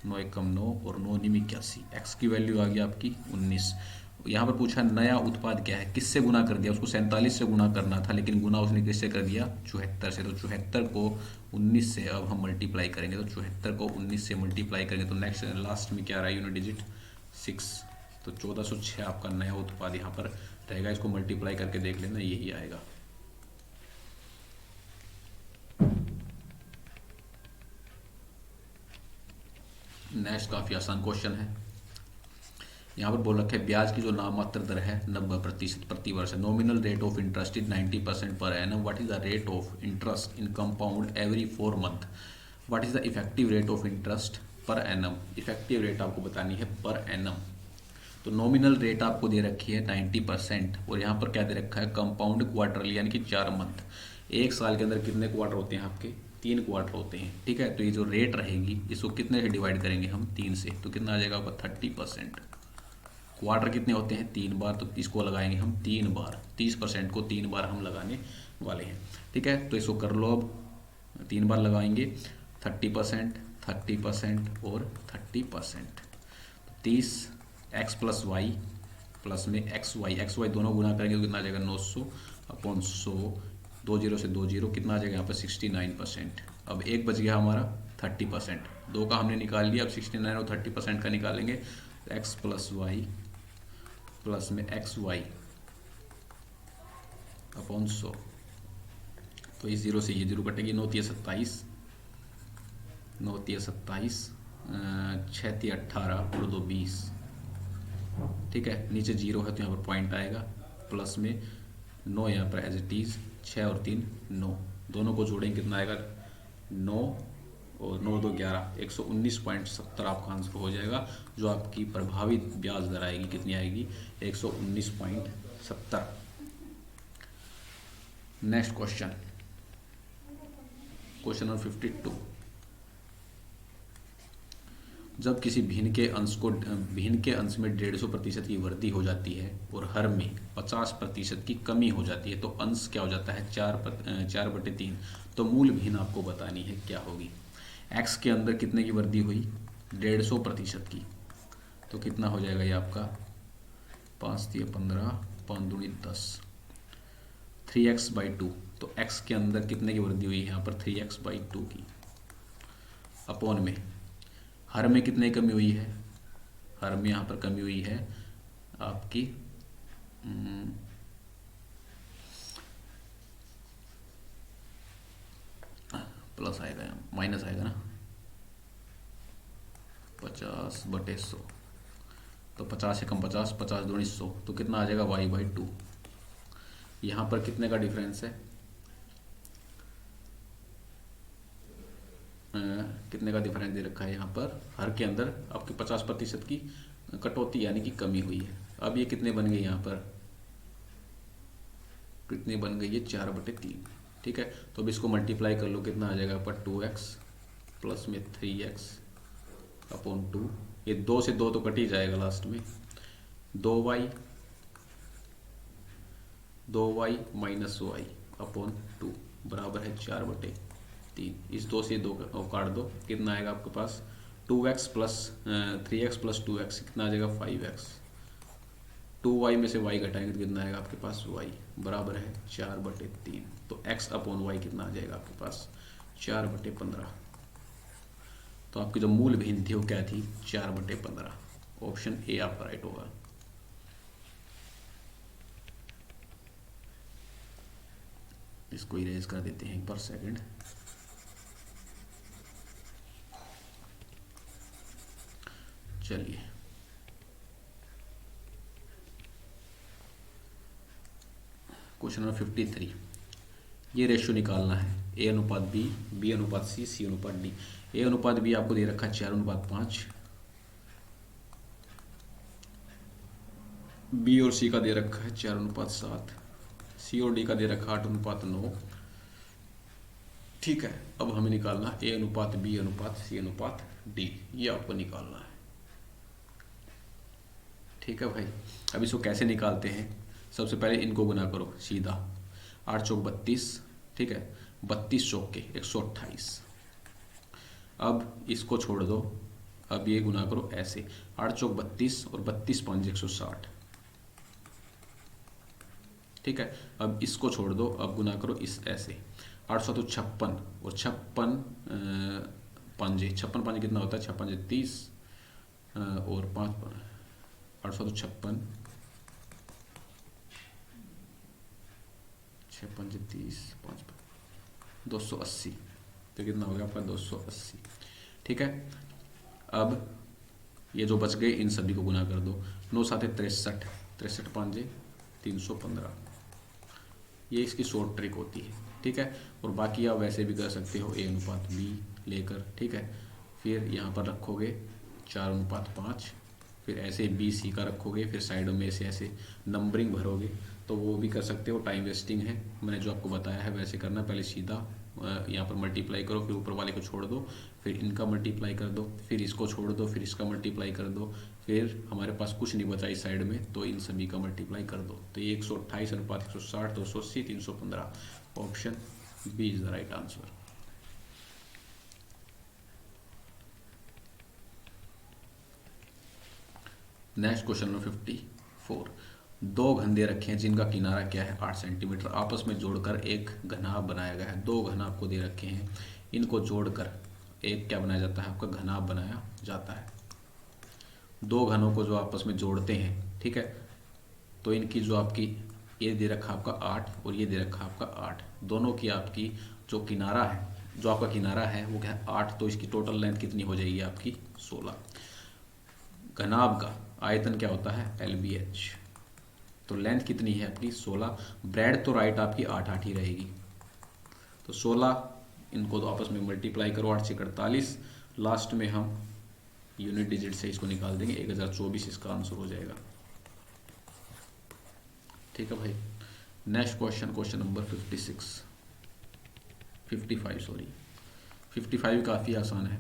9 एकम 9 और 9 निम 81। एक्स की वैल्यू आ गई आपकी 19। यहाँ पर पूछा नया उत्पाद क्या है, किससे गुना कर दिया, उसको 47 से गुना करना था, लेकिन गुना उसने किससे कर दिया, 74 से। तो 74 को 19 से अब हम मल्टीप्लाई करेंगे, तो 74 को 19 से मल्टीप्लाई करेंगे तो नेक्स्ट लास्ट में क्या रहा है, यूनिट डिजिट 6। तो 1406 आपका नया उत्पाद यहाँ पर रहेगा। इसको मल्टीप्लाई करके देख लेना, यही आएगा। नेक्स्ट काफ़ी आसान क्वेश्चन है। यहाँ पर बोल रखा है ब्याज की जो नाममात्र दर है 90% प्रति वर्ष है। Nominal rate of interest is 90% per annum. What is the rate of interest in compound every 4 month. What is the effective rate of interest per annum. Effective rate आपको बतानी है पर एनम। तो नॉमिनल रेट आपको दे रखी है 90% और यहाँ पर क्या दे रखा है, कंपाउंड क्वार्टरली यानी कि 4 मंथ। एक साल के अंदर कितने क्वार्टर होते हैं आपके, 3 क्वार्टर होते हैं, ठीक है। तो ये जो रेट रहेगी इसको कितने से डिवाइड करेंगे हम, 3 से, तो कितना आ जाएगा आपका 30%। क्वार्टर कितने होते हैं, 3 बार, तो इसको लगाएंगे हम 3 बार, 30% को 3 बार हम लगाने वाले हैं, ठीक है। तो इसको कर लो, अब 3 बार लगाएंगे, 30%, 30% और 30%, 30 एक्स प्लस वाई प्लस में एक्स वाई दोनों गुना करेंगे तो कितना आ जाएगा 900 अपॉन 100, 2 जीरो से 2 जीरो, कितना आ जाएगा यहाँ पर 69%। अब एक बच गया हमारा 30%, 2 का हमने निकाल लिया, अब 69 और 30% का निकालेंगे, एक्स प्लस वाई प्लस में एक्स वाई अपॉन 100। तो इस जीरो से ये जीरो कटेगी, 9 तिया 27, 9 तिया 27, 6 तिया 18 और 2 20, ठीक है। नीचे जीरो है तो यहाँ पर पॉइंट आएगा, प्लस में 9 यहाँ पर एज इट इज, 6 और 3 9, दोनों को जोड़ेंगे कितना आएगा 9 और 9 2 11, 119.70 आपका आंसर हो जाएगा। जो आपकी प्रभावित ब्याज दर आएगी कितनी आएगी, 119.70। Next question, question number 52। जब किसी भिन्न के अंश में 150% की वृद्धि हो जाती है और हर में 50% की कमी हो जाती है तो अंश क्या हो जाता है, 4/3। तो मूल भिन्न आपको बतानी है क्या होगी। एक्स के अंदर कितने की वृद्धि हुई, 150% की, तो कितना हो जाएगा ये आपका 5 तिया 15, 5 दूनी 10, 3x/2। तो x के अंदर कितने की वृद्धि हुई है यहाँ पर 3x/2 की, अपॉन में हर में कितने कमी हुई है, हर में यहाँ पर कमी हुई है आपकी प्लस आएगा, यहाँ माइनस आएगा ना, 50/100। तो 50 से कम 50, 50 दूनी 100, तो कितना आ जाएगा y/2। यहाँ पर कितने का डिफरेंस है, कितने का डिफरेंस दे रखा है यहाँ पर, हर के अंदर आपकी 50% की कटौती यानी कि कमी हुई है। अब ये कितने बन गए यहाँ पर, कितने बन गई, ये 4/3, ठीक है। तो अब इसको मल्टीप्लाई कर लो, कितना आ जाएगा पर 2x प्लस में 3x अपॉन 2, ये 2 से 2 तो कट ही जाएगा लास्ट में, 2y माइनस वाई अपॉन 2 बराबर है 4/3। इस 2 से 2 काट दो, कितना आएगा आपके पास 2x plus 3x plus 2x, कितना आ जाएगा 5x। 2y में से y घटाएंगे तो कितना आएगा आपके पास y बराबर है 4/3। तो x अपॉन y कितना आ जाएगा आपके पास 4/15। तो आपकी जो मूल भिन्न थी वो क्या थी, 4/15। ऑप्शन ए आपका राइट होगा। इसको इरेज कर देते हैं एक बार, सेकंड। चलिए क्वेश्चन नंबर 53। ये रेशियो निकालना है, ए अनुपात बी, बी अनुपात सी, सी अनुपात डी। ए अनुपात बी आपको दे रखा है 4:5, बी और सी का दे रखा है 4:7, सी और डी का दे रखा है 8:9, ठीक है, अब हमें निकालना ए अनुपात बी अनुपात सी अनुपात डी, ये आपको निकालना है। ठीक है भाई, अब इसको कैसे निकालते हैं? सबसे पहले इनको गुना करो सीधा, 8 चौक 32, ठीक है, 32 चौक के 128। अब इसको छोड़ दो, अब ये गुना करो ऐसे, 8 चौक 32 और 32 5 160। ठीक है, अब इसको छोड़ दो, अब गुना करो इस ऐसे, 856 और 56 पांजे, 56 पांजे कितना होता है, 6 पांजे 30 और 5 856 6 पांजे 30 5 280, तो कितना हो गया आपका 280। ठीक है, अब ये जो बच गए इन सभी को गुना कर दो, 9 7 63, 63 पांजे 315, ये इसकी शॉर्ट ट्रिक होती है। ठीक है, और बाकी आप वैसे भी कर सकते हो, ए अनुपात बी लेकर। ठीक है, फिर यहाँ पर रखोगे 4 अनुपात 5, फिर ऐसे बी सी का रखोगे, फिर साइडों में से ऐसे नंबरिंग भरोगे, तो वो भी कर सकते हो। टाइम वेस्टिंग है, मैंने जो आपको बताया है वैसे करना। पहले सीधा यहाँ पर मल्टीप्लाई करो, फिर ऊपर वाले को छोड़ दो, फिर इनका मल्टीप्लाई कर दो, फिर इसको छोड़ दो, फिर इसका मल्टीप्लाई कर दो, फिर हमारे पास कुछ नहीं बचा इस साइड में, तो इन सभी का मल्टीप्लाई कर दो। तो ये 128 अनुपात 160 280 315, option B is the right answer. Next question number 54, दो घन दे रखे हैं जिनका किनारा क्या है 8 सेंटीमीटर, आपस में जोड़कर एक घनाभ बनाया गया है। दो घन आपको दे रखे हैं, इनको जोड़कर एक क्या बनाया जाता है, आपका घनाभ बनाया जाता है। दो घनों को जो आपस में जोड़ते हैं, ठीक है, तो इनकी जो आपकी ये दे रखा आपका 8 और ये दे रखा आपका 8, दोनों की आपकी जो किनारा है, जो आपका किनारा है वो क्या है 8, तो इसकी टोटल लेंथ कितनी हो जाएगी आपकी 16। घनाभ का आयतन क्या होता है LBH, तो लेंथ कितनी है आपकी 16, ब्रेड तो राइट आपकी 8 8 ही रहेगी, तो 16 इनको तो आपस में मल्टीप्लाई करो, 8 से 48, लास्ट में हम यूनिट डिजिट से इसको निकाल देंगे, 1024 इसका आंसर हो जाएगा। ठीक है भाई, नेक्स्ट क्वेश्चन, क्वेश्चन नंबर 55 काफ़ी आसान है।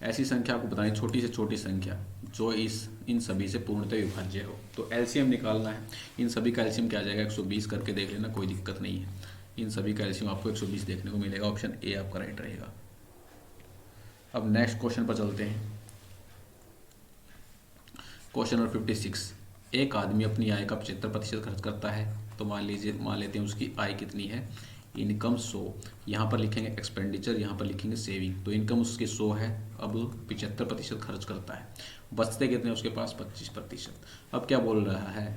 ऐसी संख्या को बताएं, छोटी से छोटी संख्या जो इन सभी से पूर्णतः विभाज्य हो, तो एलसीएम निकालना है। इन सभी का एलसीएम क्या आ जाएगा 120, करके देख लेना, कोई दिक्कत नहीं है। इन सभी का एलसीएम आपको 120 देखने को मिलेगा, ऑप्शन ए आपका राइट रहेगा। अब नेक्स्ट क्वेश्चन पर चलते हैं, क्वेश्चन नंबर 56, एक आदमी अपनी आय का 75% खर्च करता है, तो मान लेते हैं उसकी आय कितनी है, इनकम 100, यहाँ पर लिखेंगे एक्सपेंडिचर, यहाँ पर लिखेंगे सेविंग, तो इनकम उसकी 100 है, अब 75% खर्च करता है, बचते कितने उसके पास 25%। अब क्या बोल रहा है,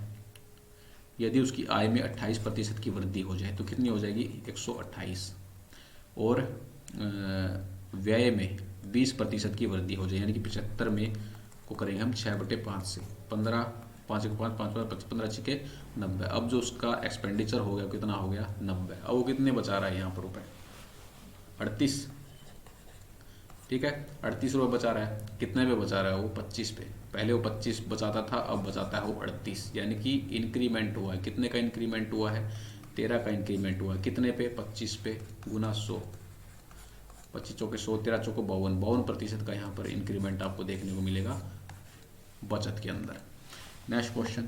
यदि उसकी आय में 28% की वृद्धि हो जाए तो कितनी हो जाएगी 128, और व्यय में 20% की वृद्धि हो जाए, यानी कि 75 में को करेंगे हम 6/5 से, 15 5 1 5 5 5 15 छिके 90। अब जो उसका एक्सपेंडिचर हो गया कितना हो गया 90, अब वो कितने बचा रहा है यहाँ पर रुपए 38, ठीक है 38 रुपये बचा रहा है, कितने पे बचा रहा है वो 25 पे, पहले वो 25 बचाता था, अब बचाता है वो 38, यानी कि इंक्रीमेंट हुआ है, कितने का इंक्रीमेंट हुआ है 13 का इंक्रीमेंट हुआ है, कितने पे 25 पे गुना 100, 25 चौके 100, 13 चौको 52% का यहाँ पर इंक्रीमेंट आपको देखने को मिलेगा बचत के अंदर। नेक्स्ट क्वेश्चन,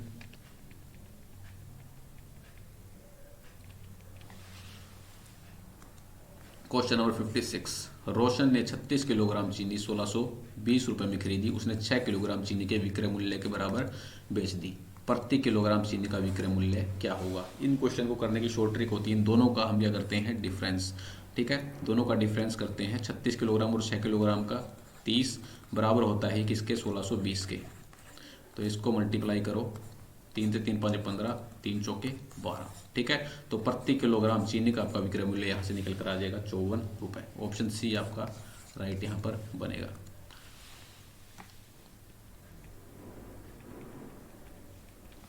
क्वेश्चन नंबर 56, रोशन ने 36 किलोग्राम चीनी 1620 रुपए में खरीदी, उसने 6 किलोग्राम चीनी के विक्रय मूल्य के बराबर बेच दी, प्रति किलोग्राम चीनी का विक्रय मूल्य क्या होगा। इन क्वेश्चन को करने की शॉर्ट ट्रिक होती है, इन दोनों का हम क्या करते हैं डिफरेंस, ठीक है, दोनों का डिफरेंस करते हैं, 36 किलोग्राम और 6 किलोग्राम का 30 बराबर होता है किसके 1620 के, तो इसको मल्टीप्लाई करो, 3 से 3 5 15, 3 चौके 12, ठीक है, तो प्रति किलोग्राम चीनी का आपका विक्रय मूल्य यहाँ से निकल कर आ जाएगा 54 रुपये, ऑप्शन सी आपका राइट यहाँ पर बनेगा।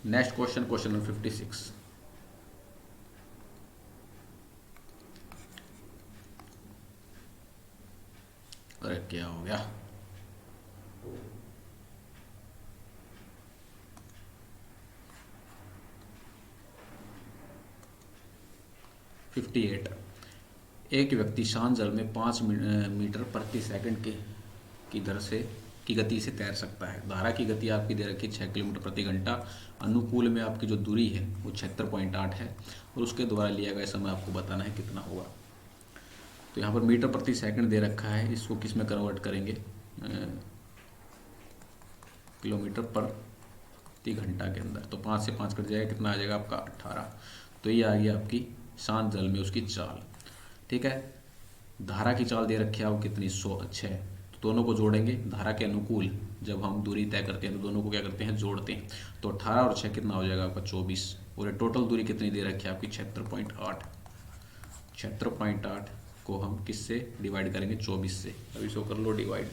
नेक्स्ट क्वेश्चन, क्वेश्चन नंबर 56, अरे क्या हो गया, एक व्यक्ति शांत जल में 5 मीटर प्रति सेकंड की दर से की गति से तैर सकता है। धारा की गति आपकी दे रखी है 6 किलोमीटर प्रति घंटा। अनुकूल में आपकी जो दूरी है वो 76.8 है और उसके द्वारा लिया गया समय आपको बताना है कितना होगा। तो यहाँ पर मीटर प्रति सेकंड दे रखा है, इसको किस में कन्वर्ट करेंगे, किलोमीटर प्रति घंटा के अंदर। तो 5 से 5 कट जाएगा, कितना आ जाएगा आपका 18। तो ये आ गया आपकी शांत जल में उसकी चाल। ठीक है, धारा की चाल दे रखी है वो कितनी 106। तो दोनों को जोड़ेंगे, धारा के अनुकूल जब हम दूरी तय करते हैं तो दोनों को क्या करते हैं, जोड़ते हैं। तो 18 और 6 कितना हो जाएगा आपका 24। और ये टोटल दूरी कितनी दे रखी है आपकी 76.8। 76.8 को हम किससे डिवाइड करेंगे, 24 से। अब इसको कर लो डिवाइड,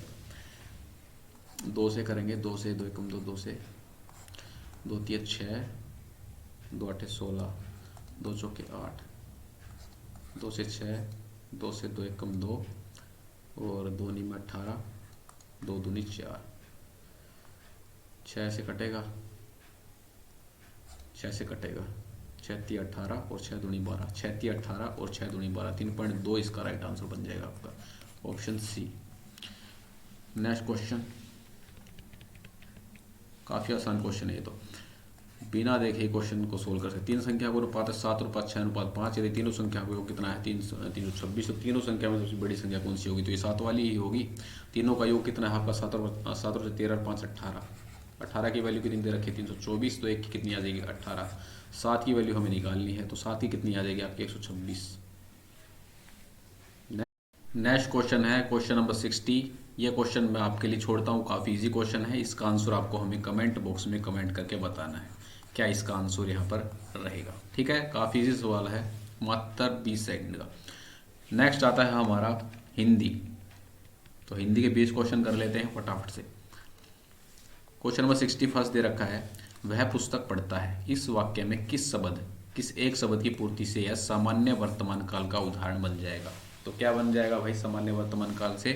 2 से करेंगे, 2 से 2 एकम 2, 2 से 2 3 6, 2 8 16, 2 चौके 8, 2 से 6, 2 से 2 एकम 2 और 2 नीम 18, 2 दूनी 4, 6 से कटेगा, 6 से कटेगा, 6 3 18 और 6 दूनी 12, 6 3 18 और 6 दूनी 12, 3.2 इसका राइट आंसर बन जाएगा आपका ऑप्शन सी। नेक्स्ट क्वेश्चन, काफ़ी आसान क्वेश्चन है ये तो, बिना देखे क्वेश्चन को सोल्व कर सकते। तीन संख्या को अनुपात 7, अनुपात 6, अनुपात 5। यदि तीनों संख्या को योग कितना है 326, तो तीनों संख्या में सबसे बड़ी संख्या कौन सी होगी, तो ये 7 वाली ही होगी। तीनों का योग कितना है आपका 7 और 13 5 18। 18 की वैल्यू कितनी दे रखी है 324, तो एक की कितनी आ जाएगी 18। 7 की वैल्यू हमें निकालनी है, तो 7 की कितनी आ जाएगी आपकी 126। नेक्स्ट क्वेश्चन है क्वेश्चन नंबर 60। ये क्वेश्चन मैं आपके लिए छोड़ता हूँ, काफ़ी इजी क्वेश्चन है। इसका आंसर आपको हमें कमेंट बॉक्स में कमेंट करके बताना है क्या इसका आंसर यहाँ पर रहेगा। ठीक है, काफ़ी इजी सवाल है, मात्र 20 सेकंड का। नेक्स्ट आता है हमारा हिंदी। तो हिंदी के 20 क्वेश्चन कर लेते हैं फटाफट से। क्वेश्चन नंबर 61 दे रखा है, वह पुस्तक पढ़ता है। इस वाक्य में किस एक शब्द की पूर्ति से यह सामान्य वर्तमान काल का उदाहरण बन जाएगा। तो क्या बन जाएगा भाई, सामान्य वर्तमान काल से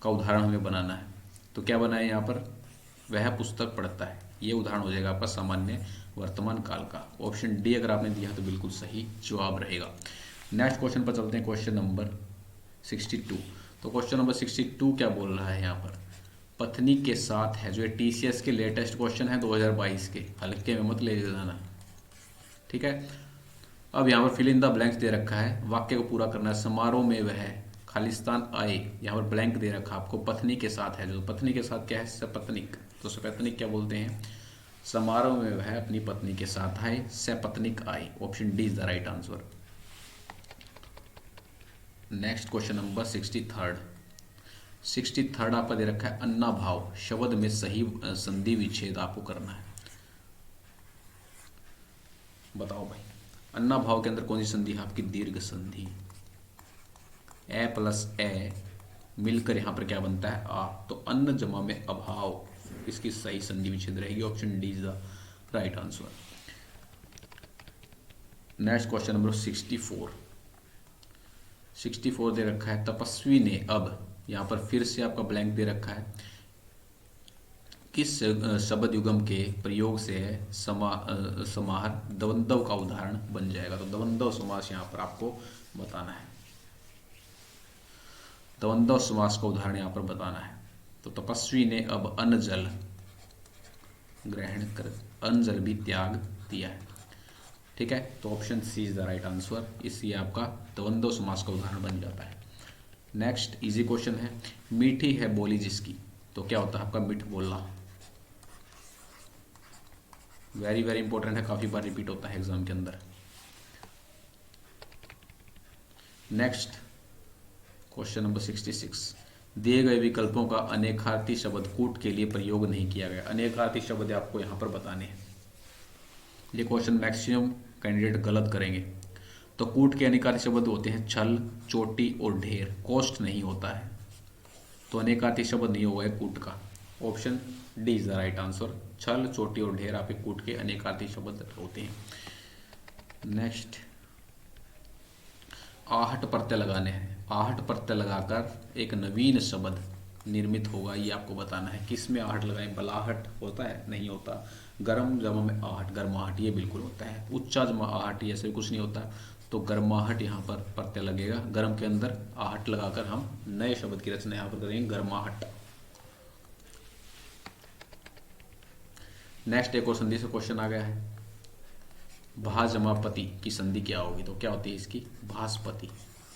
का उदाहरण हमें बनाना है। तो क्या बनाए यहाँ पर, वह पुस्तक पढ़ता है, ये उदाहरण हो जाएगा आपका सामान्य वर्तमान काल का। ऑप्शन डी अगर आपने दिया तो बिल्कुल सही जवाब रहेगा। नेक्स्ट क्वेश्चन पर चलते हैं, क्वेश्चन नंबर 62। तो क्वेश्चन नंबर 62 क्या बोल रहा है यहाँ पर, पत्नी के साथ है, जो ये TCS के लेटेस्ट क्वेश्चन है 2022 के, हल्के में मत ले जाना। ठीक है, अब यहाँ पर फिल इन द ब्लैंक्स दे रखा है, वाक्य को पूरा करना है। समारोह में वह खालिस्तान आए, यहाँ पर ब्लैंक दे रखा आपको, पत्नी के साथ है, जो पत्नी के साथ क्या है, सपत्निक। तो सपत्निक क्या बोलते हैं, समारोह में वह अपनी पत्नी के साथ आए, सपत्निक आए। Option D is the right answer. Next question number 63 आपका दे रखा है, अन्ना भाव शब्द में सही संधि विच्छेद आपको करना है। बताओ भाई, अन्ना भाव के अंदर कौन सी संधि है आपकी, दीर्घ संधि। ए प्लस ए मिलकर यहाँ पर क्या बनता है, आ। तो अन्न जमा में अभाव, इसकी सही संधि विच्छेद रहेगी। Option D is the right answer. Next question number 64 दे रखा है, तपस्वी ने अब, यहाँ पर फिर से आपका ब्लैंक दे रखा है, किस शब्द युगम के प्रयोग से समाहार द्वंद्व का उदाहरण बन जाएगा। तो द्वंद्व समास यहाँ पर आपको बताना है, द्वंद्व समास का उदाहरण यहाँ पर बताना है। तो तपस्वी ने अब अन्न जल ग्रहण कर, अन्न जल भी त्याग दिया है। ठीक है, तो option C is the right answer. इसलिए आपका द्वंद्व समास का उदाहरण बन जाता है। नेक्स्ट इजी क्वेश्चन है, मीठी है बोली जिसकी। तो क्या होता है आपका, मीठ बोलना। वेरी वेरी इंपॉर्टेंट है, काफी बार रिपीट होता है एग्जाम के अंदर। नेक्स्ट क्वेश्चन नंबर 66, दिए गए विकल्पों का अनेकार्थी शब्द कूट के लिए प्रयोग नहीं किया गया। अनेकार्थी शब्द आपको यहां पर बताने हैं। ये क्वेश्चन मैक्सिमम कैंडिडेट गलत करेंगे। तो कूट के अनेकार्थी शब्द होते हैं छल, चोटी और ढेर। कोष्ठ नहीं होता है, तो अनेकार्थी शब्द नहीं होगा कूट का। Option D is the right answer. छल, चोटी और ढेर आपके कूट के अनेकार्थी शब्द होते हैं। नेक्स्ट, आहट प्रत्यय लगाने हैं। आहट प्रत्यय लगाकर एक नवीन शब्द निर्मित होगा, ये आपको बताना है। किस में आहट लगाएं, बलाहट होता है, नहीं होता। गर्म जमा में आहट, गर्माहट, ये बिल्कुल होता है। उच्चा जमा आहट, ये ऐसे कुछ नहीं होता। तो गर्माहट यहाँ पर प्रत्यय लगेगा। गर्म के अंदर आहट लगाकर हम नए शब्द की रचना यहाँ पर करेंगे, गर्माहट। नेक्स्ट एक और संधि से क्वेश्चन आ गया है, भा जमा पति की संधि क्या होगी? तो क्या होती है इसकी? भास्पति।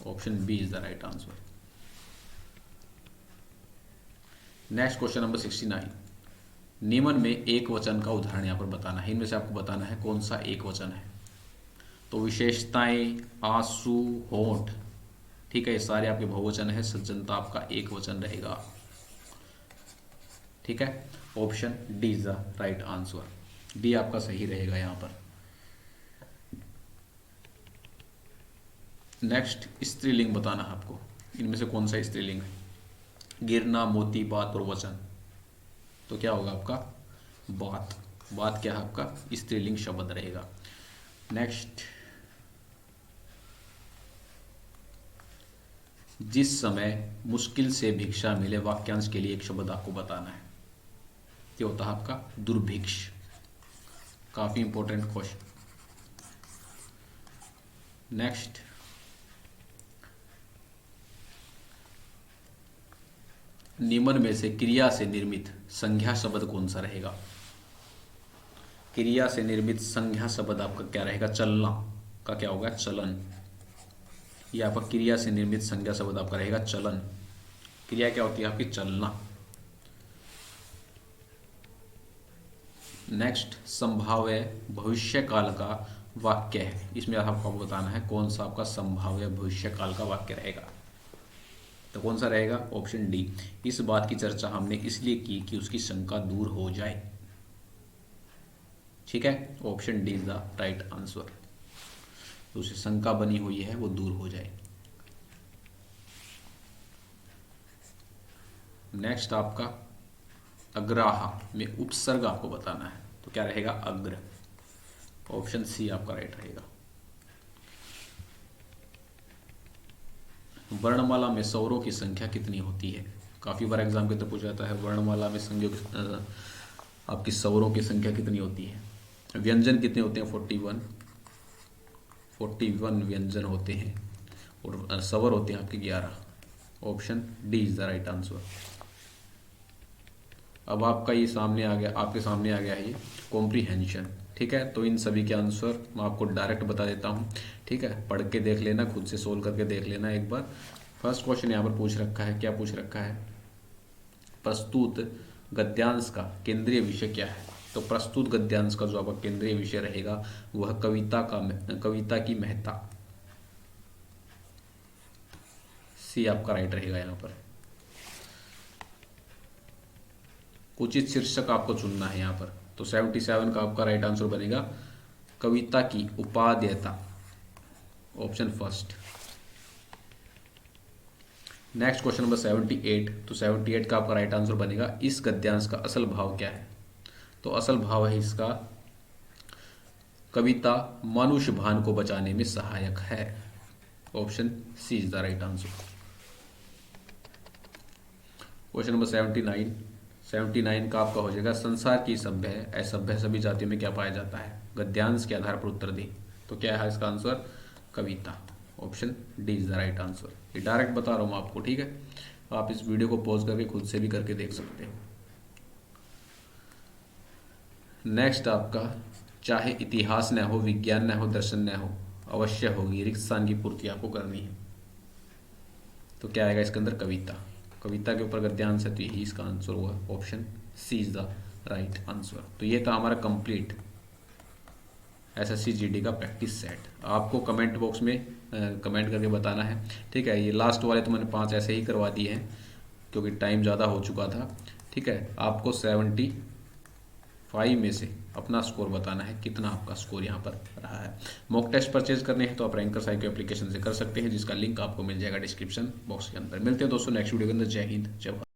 Option B is the right answer. Next question number 69, निम्न में एक वचन का उदाहरण यहाँ पर बताना है। इनमें से आपको बताना है कौन सा एक वचन है। तो विशेषताएं, आंसू, होंठ, ठीक है, ये सारे आपके बहुवचन है। सज्जनता आपका एक वचन रहेगा, ठीक है। Option D is the right answer. D आपका सही रहेगा यहाँ पर। नेक्स्ट स्त्रीलिंग बताना है आपको। इनमें से कौन सा स्त्रीलिंग है? गिरना, मोती, बात और वचन। तो क्या होगा आपका? बात। बात क्या है आपका? स्त्रीलिंग शब्द रहेगा। नेक्स्ट, जिस समय मुश्किल से भिक्षा मिले, वाक्यांश के लिए एक शब्द आपको बताना है। ये होता है आपका दुर्भिक्ष। काफी इंपॉर्टेंट क्वेश्चन। नेक्स्ट, निम्न में से क्रिया से निर्मित संज्ञा शब्द कौन सा रहेगा? क्रिया से निर्मित संज्ञा शब्द आपका क्या रहेगा? चलना का क्या होगा? चलन। ये आपका क्रिया से निर्मित संज्ञा शब्द आपका रहेगा चलन। क्रिया क्या होती है आपकी? चलना। नेक्स्ट, संभाव्य भविष्य काल का वाक्य है। इसमें आपको बताना है कौन सा आपका संभाव्य भविष्य काल का वाक्य रहेगा। तो कौन सा रहेगा? Option D. इस बात की चर्चा हमने इसलिए की कि उसकी शंका दूर हो जाए, ठीक है। Option D is the right answer. तो उसे शंका बनी हुई है वो दूर हो जाए। नेक्स्ट आपका अग्राह में उपसर्ग आपको बताना है। तो क्या रहेगा? अग्र। ऑप्शन सी आपका राइट रहेगा। वर्णमाला में स्वरों की संख्या कितनी होती है? काफी बार एग्जाम के अंदर पूछा जाता है वर्णमाला में आपकी स्वरों की संख्या कितनी होती है। व्यंजन कितने होते हैं? 41 व्यंजन होते हैं और स्वर होते हैं आपके 11। Option D is the right answer. अब आपका ये सामने आ गया, आपके सामने आ गया है ये कॉम्प्रीहेंशन, ठीक है। तो इन सभी के आंसर मैं आपको डायरेक्ट बता देता हूँ, ठीक है। पढ़ के देख लेना, खुद से सोल्व करके देख लेना एक बार। फर्स्ट क्वेश्चन यहाँ पर पूछ रखा है, क्या पूछ रखा है? प्रस्तुत गद्यांश का केंद्रीय विषय क्या है? तो प्रस्तुत गद्यांश का जो आपका केंद्रीय विषय रहेगा वह कविता की महत्ता। सी आपका राइट रहेगा यहाँ पर। उचित शीर्षक आपको चुनना है यहाँ पर। तो 77 का आपका राइट आंसर बनेगा कविता की उपादेयता। Option first. Next question number 78। तो 78 का आपका राइट आंसर बनेगा इस गद्यांश का असल भाव क्या है? तो असल भाव है इसका कविता मनुष्य भान को बचाने में सहायक है। Option C is the right answer. Question number 79 का आपका हो जाएगा संसार की सभ्य असभ्य सभी जातियों में क्या पाया जाता है? गद्यांश के आधार पर उत्तर दें। तो क्या है इसका answer? Kavita. Option D is the right answer. ये डायरेक्ट बता रहा हूं आपको, ठीक है। आप इस वीडियो को पॉज करके खुद से भी करके देख सकते हैं। नेक्स्ट आपका चाहे इतिहास न हो, विज्ञान न हो, दर्शन न हो, अवश्य होगी रिक्त स्थान की पूर्ति आपको करनी है। तो क्या आएगा इसके अंदर? कविता। कविता के ऊपर गद्यांश है तो यही इसका आंसर हुआ। Option C is the right answer. तो ये था हमारा कंप्लीट एसएससी जीडी का प्रैक्टिस सेट। आपको कमेंट बॉक्स में कमेंट करके बताना है, ठीक है। ये लास्ट वाले तो मैंने 5 ऐसे ही करवा दिए हैं क्योंकि टाइम ज़्यादा हो चुका था, ठीक है। आपको 75 में से अपना स्कोर बताना है, कितना आपका स्कोर यहाँ पर रहा है। मॉक टेस्ट परचेज करने हैं तो आप रैंकर साइको एप्लीकेशन से कर सकते हैं, जिसका लिंक आपको मिल जाएगा डिस्क्रिप्शन बॉक्स के अंदर। मिलते हैं दोस्तों नेक्स्ट वीडियो के अंदर। जय हिंद, जय भारत।